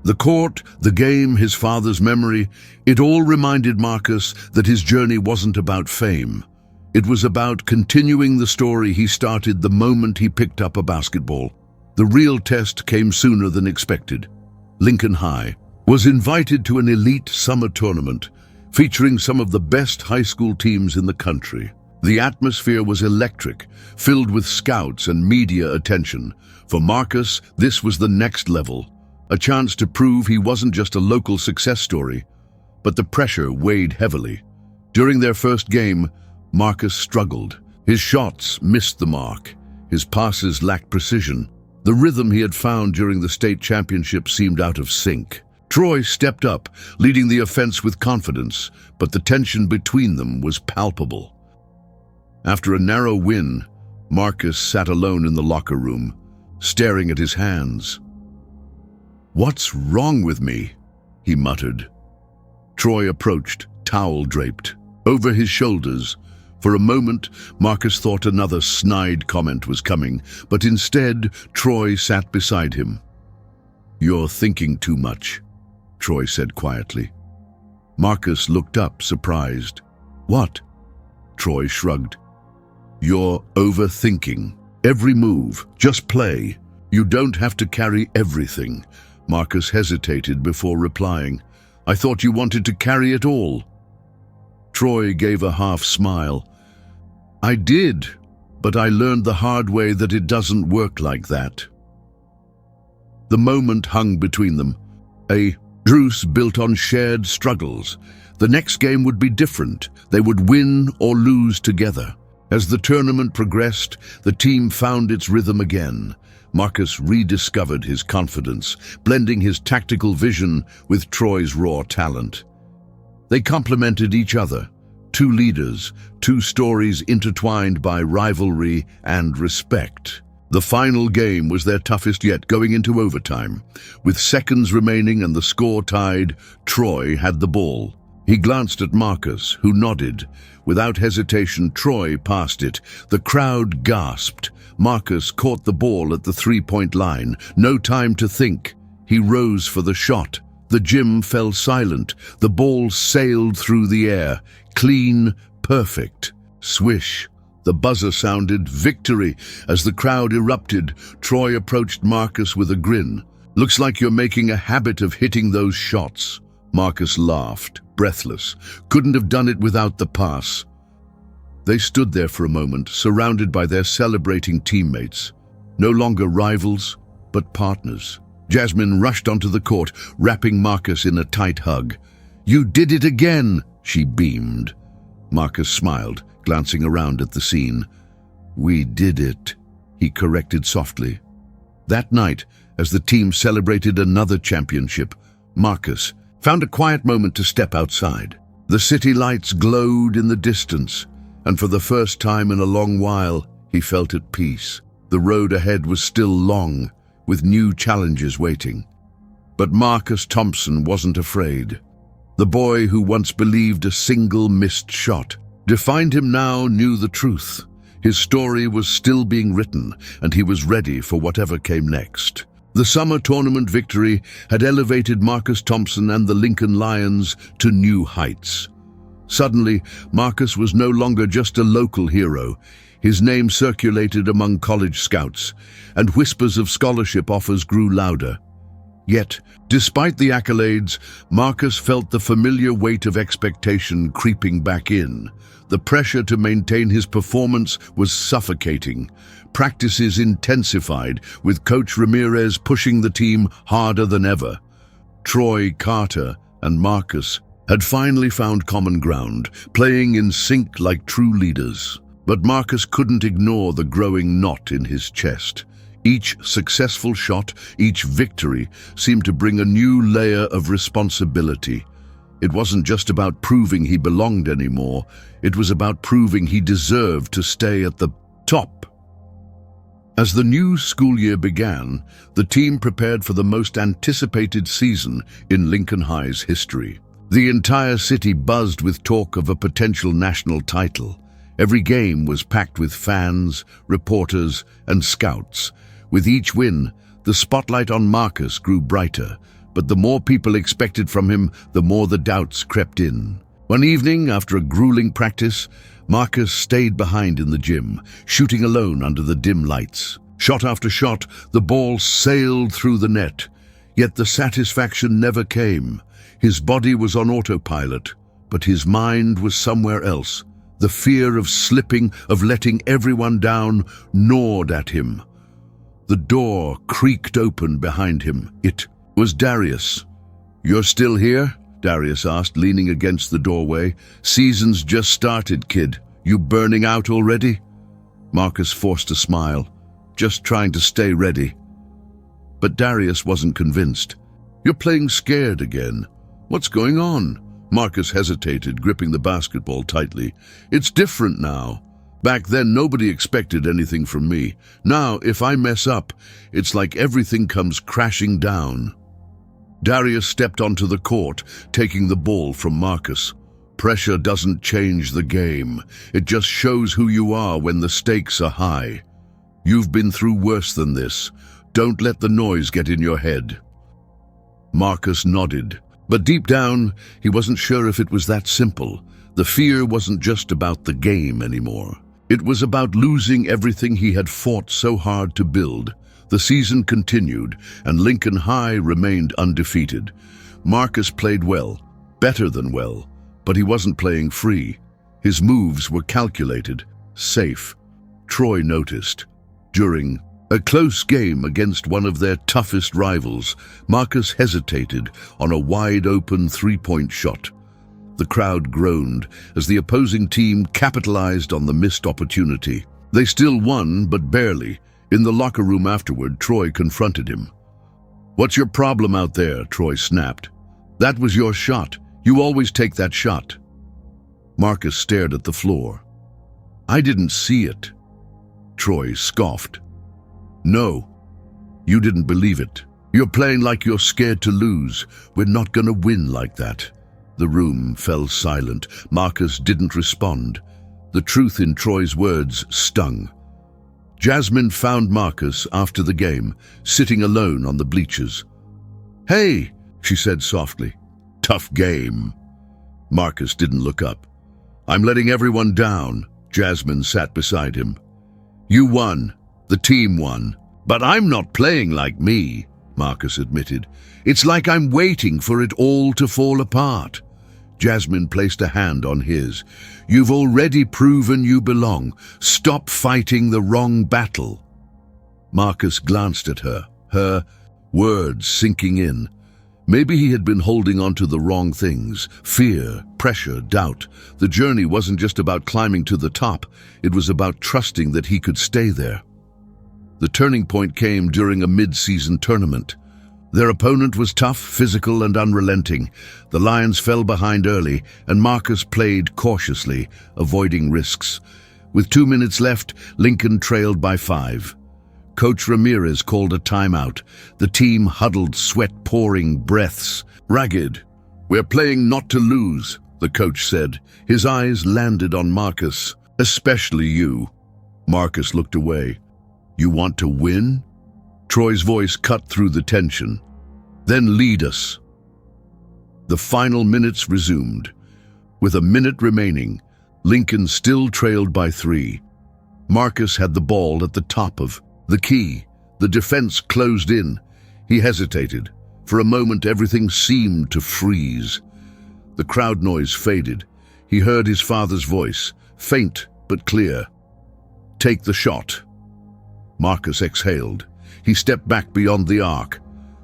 The court, the game, his father's memory, it all reminded Marcus that his journey wasn't about fame. It was about continuing the story he started the moment he picked up a basketball. The real test came sooner than expected. Lincoln High was invited to an elite summer tournament featuring some of the best high school teams in the country. The atmosphere was electric, filled with scouts and media attention. For Marcus, this was the next level, a chance to prove he wasn't just a local success story, but the pressure weighed heavily. During their first game, Marcus struggled. His shots missed the mark. His passes lacked precision. The rhythm he had found during the state championship seemed out of sync. Troy stepped up, leading the offense with confidence, but the tension between them was palpable. After a narrow win, Marcus sat alone in the locker room, staring at his hands. "What's wrong with me?" he muttered. Troy approached, towel draped, over his shoulders. For a moment, Marcus thought another snide comment was coming, but instead, Troy sat beside him. "You're thinking too much," Troy said quietly. Marcus looked up, surprised. "What?" Troy shrugged. "You're overthinking. Every move, just play. You don't have to carry everything." Marcus hesitated before replying. "I thought you wanted to carry it all." Troy gave a half smile. "I did, but I learned the hard way that it doesn't work like that." The moment hung between them, a truce built on shared struggles. The next game would be different. They would win or lose together. As the tournament progressed, the team found its rhythm again. Marcus rediscovered his confidence, blending his tactical vision with Troy's raw talent. They complemented each other. Two leaders, two stories intertwined by rivalry and respect. The final game was their toughest yet, going into overtime. With seconds remaining and the score tied, Troy had the ball. He glanced at Marcus, who nodded. Without hesitation, Troy passed it. The crowd gasped. Marcus caught the ball at the three-point line. No time to think. He rose for the shot. The gym fell silent. The ball sailed through the air. Clean, perfect. Swish. The buzzer sounded. Victory. As the crowd erupted, Troy approached Marcus with a grin. "Looks like you're making a habit of hitting those shots." Marcus laughed, breathless. Couldn't have done it without the pass. They stood there for a moment, surrounded by their celebrating teammates. No longer rivals, but partners. Jasmine rushed onto the court, wrapping Marcus in a tight hug. "You did it again," she beamed. Marcus smiled, glancing around at the scene. "We did it," he corrected softly. That night, as the team celebrated another championship, Marcus found a quiet moment to step outside. The city lights glowed in the distance, and for the first time in a long while, he felt at peace. The road ahead was still long, with new challenges waiting. But Marcus Thompson wasn't afraid. The boy who once believed a single missed shot defined him now knew the truth. His story was still being written, and he was ready for whatever came next. The summer tournament victory had elevated Marcus Thompson and the Lincoln Lions to new heights. Suddenly, Marcus was no longer just a local hero. His name circulated among college scouts, and whispers of scholarship offers grew louder. Yet, despite the accolades, Marcus felt the familiar weight of expectation creeping back in. The pressure to maintain his performance was suffocating. Practices intensified, with Coach Ramirez pushing the team harder than ever. Troy, Carter, and Marcus had finally found common ground, playing in sync like true leaders. But Marcus couldn't ignore the growing knot in his chest. Each successful shot, each victory, seemed to bring a new layer of responsibility. It wasn't just about proving he belonged anymore. It was about proving he deserved to stay at the top. As the new school year began, the team prepared for the most anticipated season in Lincoln High's history. The entire city buzzed with talk of a potential national title. Every game was packed with fans, reporters, and scouts. With each win, the spotlight on Marcus grew brighter, but the more people expected from him, the more the doubts crept in. One evening, after a grueling practice, Marcus stayed behind in the gym, shooting alone under the dim lights. Shot after shot, the ball sailed through the net, yet the satisfaction never came. His body was on autopilot, but his mind was somewhere else. The fear of slipping, of letting everyone down, gnawed at him. The door creaked open behind him. It was Darius. "You're still here?" Darius asked, leaning against the doorway. "Season's just started, kid. You burning out already?" Marcus forced a smile, just trying to stay ready. But Darius wasn't convinced. "You're playing scared again. What's going on?" Marcus hesitated, gripping the basketball tightly. "It's different now. Back then, nobody expected anything from me. Now, if I mess up, it's like everything comes crashing down." Darius stepped onto the court, taking the ball from Marcus. "Pressure doesn't change the game. It just shows who you are when the stakes are high. You've been through worse than this. Don't let the noise get in your head." Marcus nodded. But deep down, he wasn't sure if it was that simple. The fear wasn't just about the game anymore. It was about losing everything he had fought so hard to build. The season continued, and Lincoln High remained undefeated. Marcus played well, better than well, but he wasn't playing free. His moves were calculated, safe. Troy noticed. During A close game against one of their toughest rivals, Marcus hesitated on a wide-open three-point shot. The crowd groaned as the opposing team capitalized on the missed opportunity. They still won, but barely. In the locker room afterward, Troy confronted him. "What's your problem out there?" Troy snapped. "That was your shot. You always take that shot." Marcus stared at the floor. "I didn't see it." Troy scoffed. "No, you didn't believe it. You're playing like you're scared to lose. We're not gonna win like that." The room fell silent. Marcus didn't respond. The truth in Troy's words stung. Jasmine found Marcus after the game, sitting alone on the bleachers. "Hey," she said softly. "Tough game." Marcus didn't look up. "I'm letting everyone down." Jasmine sat beside him. "You won. The team won. But I'm not playing like me," Marcus admitted. "It's like I'm waiting for it all to fall apart." Jasmine placed a hand on his. "You've already proven you belong. Stop fighting the wrong battle." Marcus glanced at her, her words sinking in. Maybe he had been holding on to the wrong things. Fear, pressure, doubt. The journey wasn't just about climbing to the top. It was about trusting that he could stay there. The turning point came during a mid-season tournament. Their opponent was tough, physical, and unrelenting. The Lions fell behind early, and Marcus played cautiously, avoiding risks. With 2 minutes left, Lincoln trailed by 5. Coach Ramirez called a timeout. The team huddled, sweat-pouring breaths. "Ragged, we're playing not to lose," the coach said. His eyes landed on Marcus. "Especially you." Marcus looked away. "You want to win?" Troy's voice cut through the tension. "Then lead us." The final minutes resumed. With a minute remaining, Lincoln still trailed by 3. Marcus had the ball at the top of the key. The defense closed in. He hesitated. For a moment, everything seemed to freeze. The crowd noise faded. He heard his father's voice, faint but clear. "Take the shot." Marcus exhaled. He stepped back beyond the arc.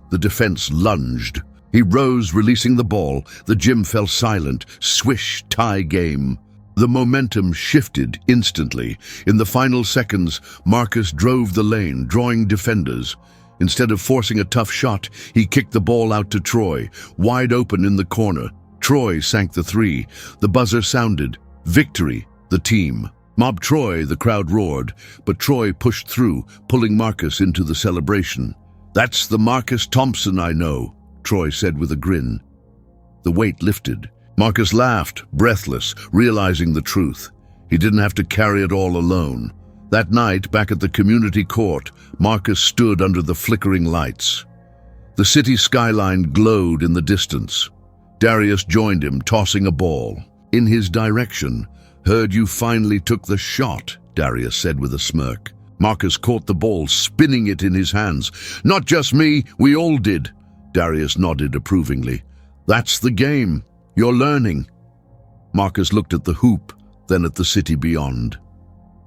The defense lunged. He rose, releasing the ball. The gym fell silent. Swish, tie game. The momentum shifted instantly. In the final seconds, Marcus drove the lane, drawing defenders. Instead of forcing a tough shot, he kicked the ball out to Troy, wide open in the corner. Troy sank the 3. The buzzer sounded. Victory, the team. "Mob Troy," the crowd roared, but Troy pushed through, pulling Marcus into the celebration. "That's the Marcus Thompson I know," Troy said with a grin. The weight lifted. Marcus laughed, breathless, realizing the truth. He didn't have to carry it all alone. That night, back at the community court, Marcus stood under the flickering lights. The city skyline glowed in the distance. Darius joined him, tossing a ball. In his direction, "Heard you finally took the shot," Darius said with a smirk. Marcus caught the ball, spinning it in his hands. "Not just me, we all did." Darius nodded approvingly. "That's the game. You're learning." Marcus looked at the hoop, then at the city beyond.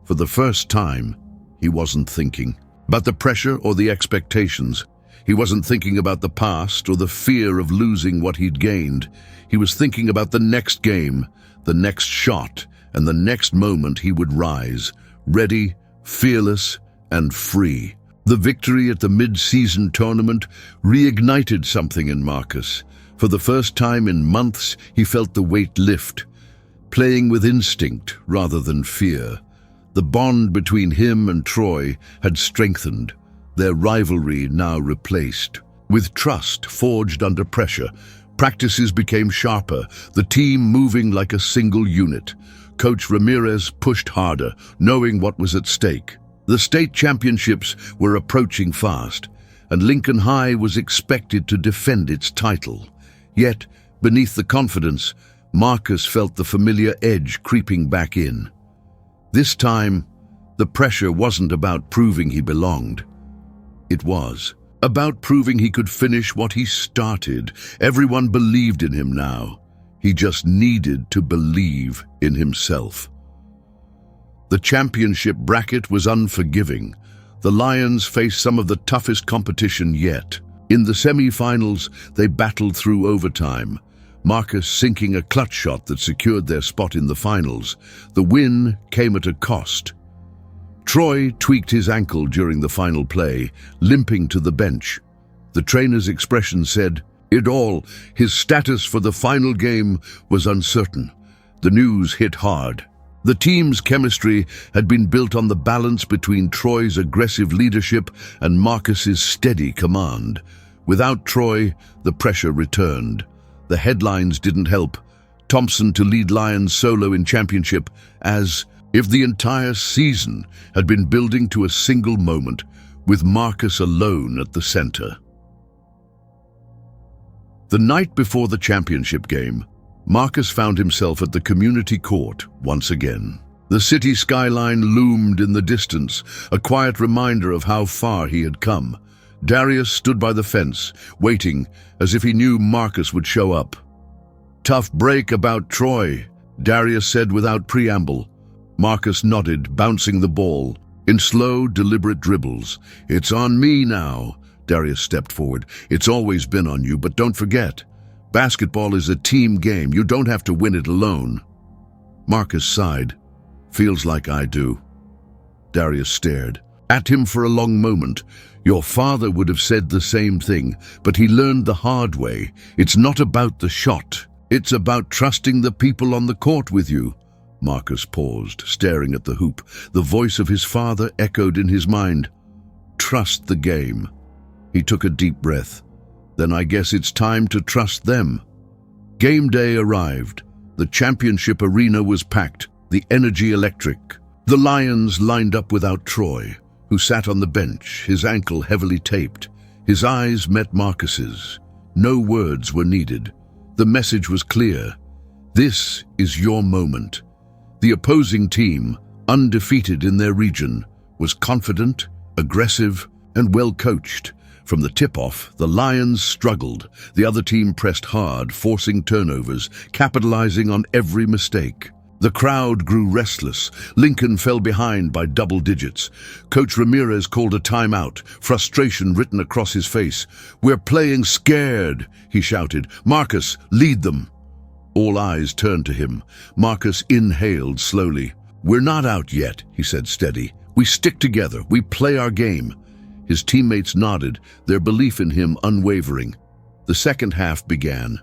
For the first time, he wasn't thinking about the pressure or the expectations. He wasn't thinking about the past or the fear of losing what he'd gained. He was thinking about the next game, the next shot, and the next moment he would rise, ready, fearless, and free. The victory at the mid-season tournament reignited something in Marcus. For the first time in months, he felt the weight lift, playing with instinct rather than fear. The bond between him and Troy had strengthened, their rivalry now replaced. With trust forged under pressure, practices became sharper, the team moving like a single unit. Coach Ramirez pushed harder, knowing what was at stake. The state championships were approaching fast, and Lincoln High was expected to defend its title. Yet, beneath the confidence, Marcus felt the familiar edge creeping back in. This time, the pressure wasn't about proving he belonged. It was about proving he could finish what he started. Everyone believed in him now. He just needed to believe in himself. The championship bracket was unforgiving. The Lions faced some of the toughest competition yet. In the semi-finals, they battled through overtime, Marcus sinking a clutch shot that secured their spot in the finals. The win came at a cost. Troy tweaked his ankle during the final play, limping to the bench. The trainer's expression said it all. His status for the final game was uncertain. The news hit hard. The team's chemistry had been built on the balance between Troy's aggressive leadership and Marcus's steady command. Without Troy, the pressure returned. The headlines didn't help. Thompson to lead Lions solo in championship, as if the entire season had been building to a single moment, with Marcus alone at the center. The night before the championship game, Marcus found himself at the community court once again. The city skyline loomed in the distance, a quiet reminder of how far he had come. Darius stood by the fence, waiting as if he knew Marcus would show up. "Tough break about Troy," Darius said without preamble. Marcus nodded, bouncing the ball in slow, deliberate dribbles. "It's on me now." Darius stepped forward. "It's always been on you, but don't forget, basketball is a team game. You don't have to win it alone." Marcus sighed. "Feels like I do." Darius stared at him for a long moment. "Your father would have said the same thing, but he learned the hard way. It's not about the shot. It's about trusting the people on the court with you." Marcus paused, staring at the hoop. The voice of his father echoed in his mind. "Trust the game." He took a deep breath. "Then I guess it's time to trust them." Game day arrived. The championship arena was packed, the energy electric. The Lions lined up without Troy, who sat on the bench, his ankle heavily taped. His eyes met Marcus's. No words were needed. The message was clear. This is your moment. The opposing team, undefeated in their region, was confident, aggressive, and well-coached. From the tip-off, the Lions struggled. The other team pressed hard, forcing turnovers, capitalizing on every mistake. The crowd grew restless. Lincoln fell behind by double digits. Coach Ramirez called a timeout, frustration written across his face. "We're playing scared," he shouted. "Marcus, lead them." All eyes turned to him. Marcus inhaled slowly. "We're not out yet," he said steady. "We stick together. We play our game." His teammates nodded, their belief in him unwavering. The second half began.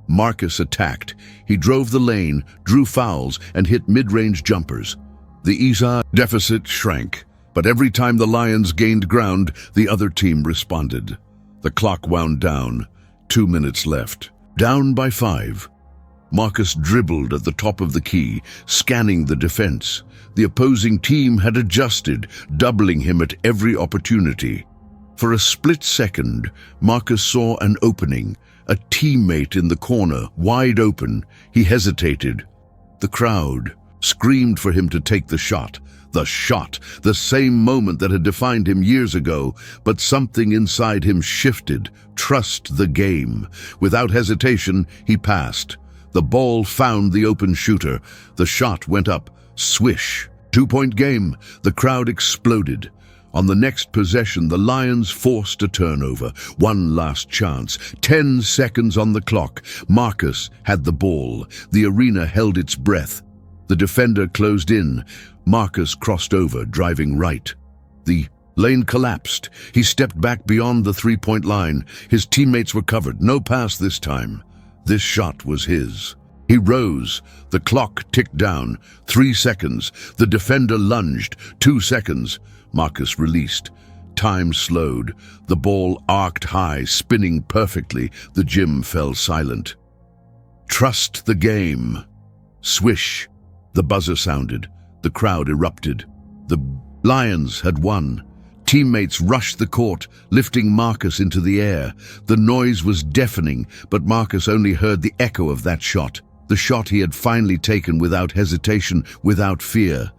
Marcus attacked. He drove the lane, drew fouls, and hit mid-range jumpers. The ESA deficit shrank, but every time the Lions gained ground, the other team responded. The clock wound down. 2 minutes left. Down by 5. Marcus dribbled at the top of the key, scanning the defense. The opposing team had adjusted, doubling him at every opportunity. For a split second, Marcus saw an opening, a teammate in the corner, wide open. He hesitated. The crowd screamed for him to take the shot. The same moment that had defined him years ago, but something inside him shifted. Trust the game. Without hesitation, he passed. The ball found the open shooter. The shot went up. Swish. 2-point game. The crowd exploded. On the next possession, the Lions forced a turnover. One last chance. 10 seconds on the clock. Marcus had the ball. The arena held its breath. The defender closed in. Marcus crossed over, driving right. The lane collapsed. He stepped back beyond the 3-point line. His teammates were covered. No pass this time. This shot was his. He rose. The clock ticked down. 3 seconds. The defender lunged. 2 seconds. Marcus released. Time slowed. The ball arced high, spinning perfectly. The gym fell silent. Trust the game. Swish. The buzzer sounded. The crowd erupted. The Lions had won. Teammates rushed the court, lifting Marcus into the air. The noise was deafening, but Marcus only heard the echo of that shot. The shot he had finally taken without hesitation, without fear.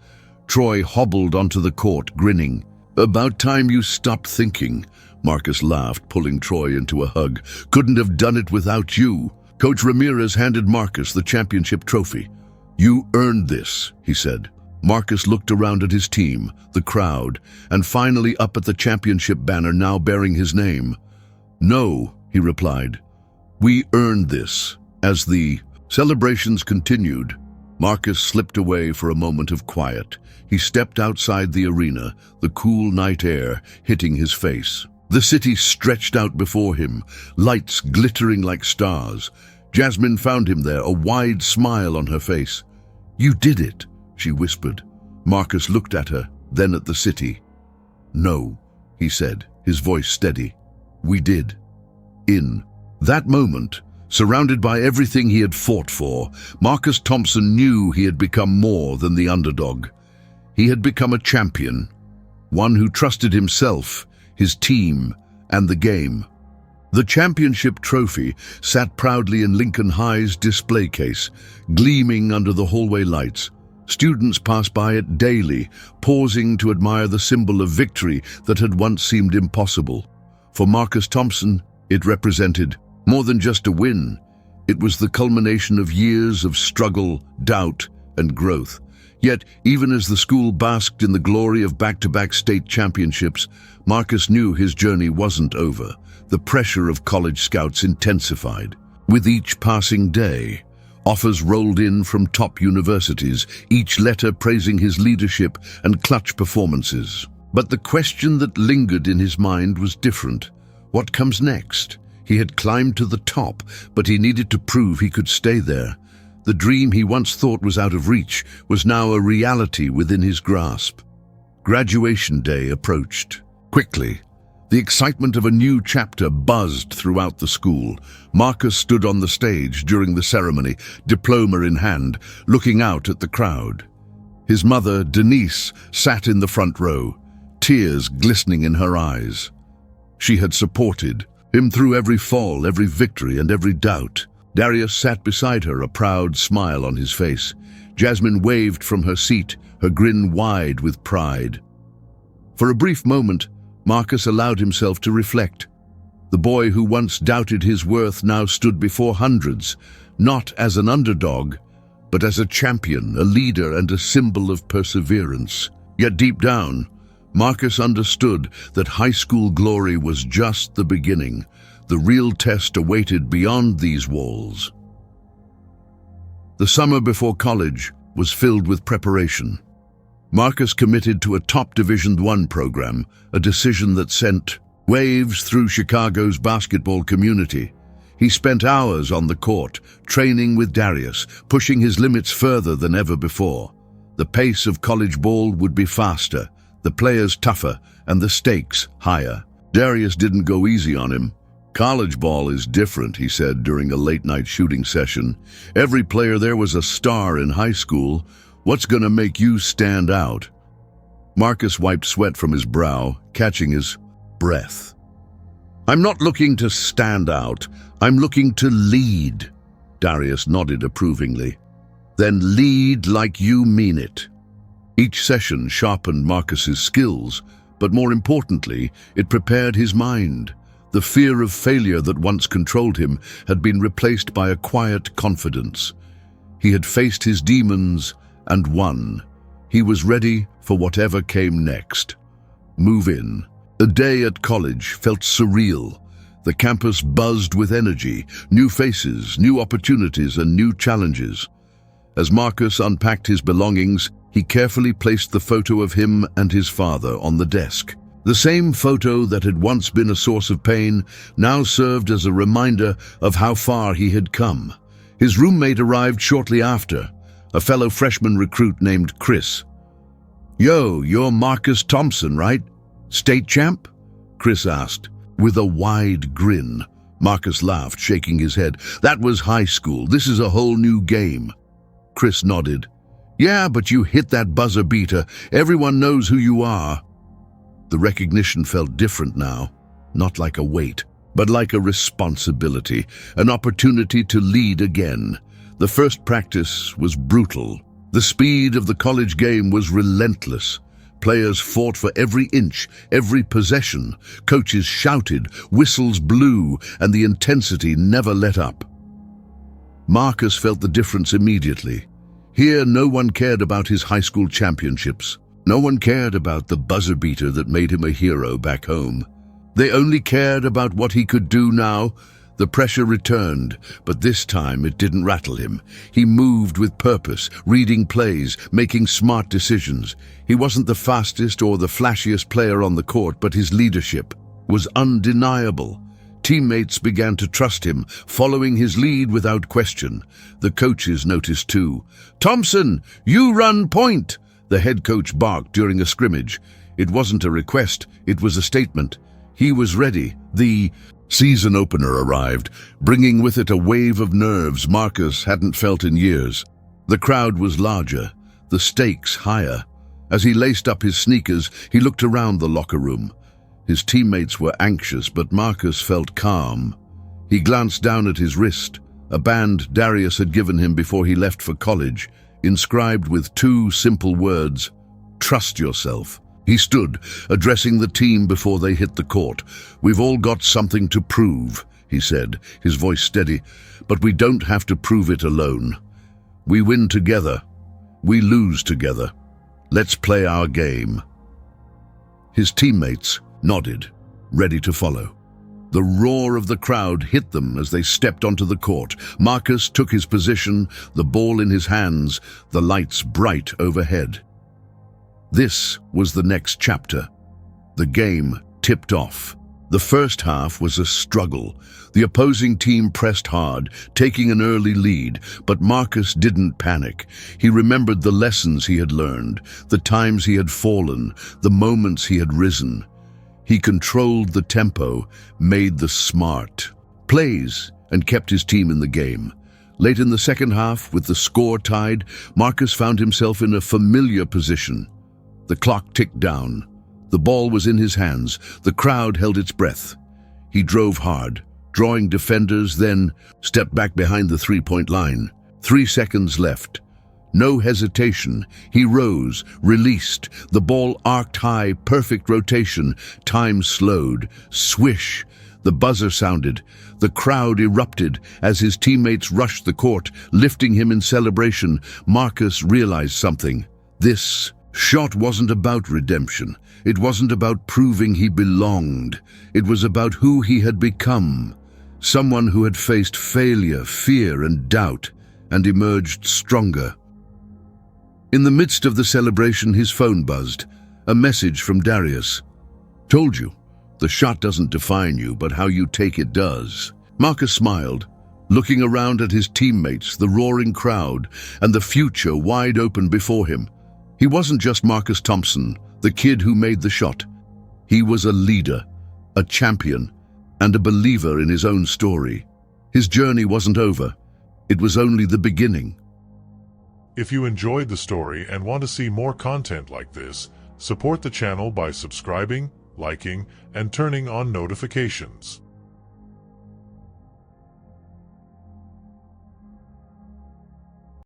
Troy hobbled onto the court, grinning. "About time you stopped thinking," Marcus laughed, pulling Troy into a hug. "Couldn't have done it without you." Coach Ramirez handed Marcus the championship trophy. "You earned this," he said. Marcus looked around at his team, the crowd, and finally up at the championship banner now bearing his name. "No," he replied. "We earned this." As the celebrations continued, Marcus slipped away for a moment of quiet. He stepped outside the arena, the cool night air hitting his face. The city stretched out before him, lights glittering like stars. Jasmine found him there, a wide smile on her face. "You did it," she whispered. Marcus looked at her, then at the city. "No," he said, his voice steady. "We did." In that moment, surrounded by everything he had fought for, Marcus Thompson knew he had become more than the underdog. He had become a champion, one who trusted himself, his team, and the game. The championship trophy sat proudly in Lincoln High's display case, gleaming under the hallway lights. Students passed by it daily, pausing to admire the symbol of victory that had once seemed impossible. For Marcus Thompson, it represented more than just a win. It was the culmination of years of struggle, doubt, and growth. Yet, even as the school basked in the glory of back-to-back state championships, Marcus knew his journey wasn't over. The pressure of college scouts intensified. With each passing day, offers rolled in from top universities, each letter praising his leadership and clutch performances. But the question that lingered in his mind was different. What comes next? He had climbed to the top, but he needed to prove he could stay there. The dream he once thought was out of reach was now a reality within his grasp. Graduation day approached. Quickly, the excitement of a new chapter buzzed throughout the school. Marcus stood on the stage during the ceremony, diploma in hand, looking out at the crowd. His mother, Denise, sat in the front row, tears glistening in her eyes. She had supported him through every fall, every victory, and every doubt. Darius sat beside her, a proud smile on his face. Jasmine waved from her seat, her grin wide with pride. For a brief moment, Marcus allowed himself to reflect. The boy who once doubted his worth now stood before hundreds, not as an underdog, but as a champion, a leader, and a symbol of perseverance. Yet deep down, Marcus understood that high school glory was just the beginning. The real test awaited beyond these walls. The summer before college was filled with preparation. Marcus committed to a top Division I program, a decision that sent waves through Chicago's basketball community. He spent hours on the court, training with Darius, pushing his limits further than ever before. The pace of college ball would be faster, the players tougher, and the stakes higher. Darius didn't go easy on him. "College ball is different," he said during a late-night shooting session. "Every player there was a star in high school. What's going to make you stand out?" Marcus wiped sweat from his brow, catching his breath. "I'm not looking to stand out. I'm looking to lead." Darius nodded approvingly. "Then lead like you mean it." Each session sharpened Marcus's skills, but more importantly, it prepared his mind. The fear of failure that once controlled him had been replaced by a quiet confidence. He had faced his demons and won. He was ready for whatever came next. Move in. The day at college felt surreal. The campus buzzed with energy, new faces, new opportunities, and new challenges. As Marcus unpacked his belongings, he carefully placed the photo of him and his father on the desk. The same photo that had once been a source of pain now served as a reminder of how far he had come. His roommate arrived shortly after, a fellow freshman recruit named Chris. "Yo, you're Marcus Thompson, right? State champ?" Chris asked, with a wide grin. Marcus laughed, shaking his head. "That was high school. This is a whole new game." Chris nodded. "Yeah, but you hit that buzzer beater. Everyone knows who you are." The recognition felt different now, not like a weight, but like a responsibility, an opportunity to lead again. The first practice was brutal. The speed of the college game was relentless. Players fought for every inch, every possession. Coaches shouted, whistles blew, and the intensity never let up. Marcus felt the difference immediately. Here, no one cared about his high school championships. No one cared about the buzzer beater that made him a hero back home. They only cared about what he could do now. The pressure returned, but this time it didn't rattle him. He moved with purpose, reading plays, making smart decisions. He wasn't the fastest or the flashiest player on the court, but his leadership was undeniable. Teammates began to trust him, following his lead without question. The coaches noticed too. "Thompson, you run point!" the head coach barked during a scrimmage. It wasn't a request, it was a statement. He was ready. The season opener arrived, bringing with it a wave of nerves Marcus hadn't felt in years. The crowd was larger, the stakes higher. As he laced up his sneakers, he looked around the locker room. His teammates were anxious, but Marcus felt calm. He glanced down at his wrist, a band Darius had given him before he left for college, inscribed with 2 simple words, "Trust yourself." He stood, addressing the team before they hit the court. "We've all got something to prove," he said, his voice steady, "but we don't have to prove it alone. We win together. We lose together. Let's play our game." His teammates nodded, ready to follow. The roar of the crowd hit them as they stepped onto the court. Marcus took his position, the ball in his hands, the lights bright overhead. This was the next chapter. The game tipped off. The first half was a struggle. The opposing team pressed hard, taking an early lead, but Marcus didn't panic. He remembered the lessons he had learned, the times he had fallen, the moments he had risen. He controlled the tempo, made the smart plays, and kept his team in the game. Late in the second half, with the score tied, Marcus found himself in a familiar position. The clock ticked down. The ball was in his hands. The crowd held its breath. He drove hard, drawing defenders, then stepped back behind the three-point line. 3 seconds left. No hesitation. He rose, released. The ball arced high, perfect rotation. Time slowed. Swish. The buzzer sounded. The crowd erupted as his teammates rushed the court, lifting him in celebration. Marcus realized something. This shot wasn't about redemption. It wasn't about proving he belonged. It was about who he had become. Someone who had faced failure, fear, and doubt, and emerged stronger. In the midst of the celebration, his phone buzzed. A message from Darius. "Told you, the shot doesn't define you, but how you take it does." Marcus smiled, looking around at his teammates, the roaring crowd, and the future wide open before him. He wasn't just Marcus Thompson, the kid who made the shot. He was a leader, a champion, and a believer in his own story. His journey wasn't over. It was only the beginning. If you enjoyed the story and want to see more content like this, support the channel by subscribing, liking, and turning on notifications.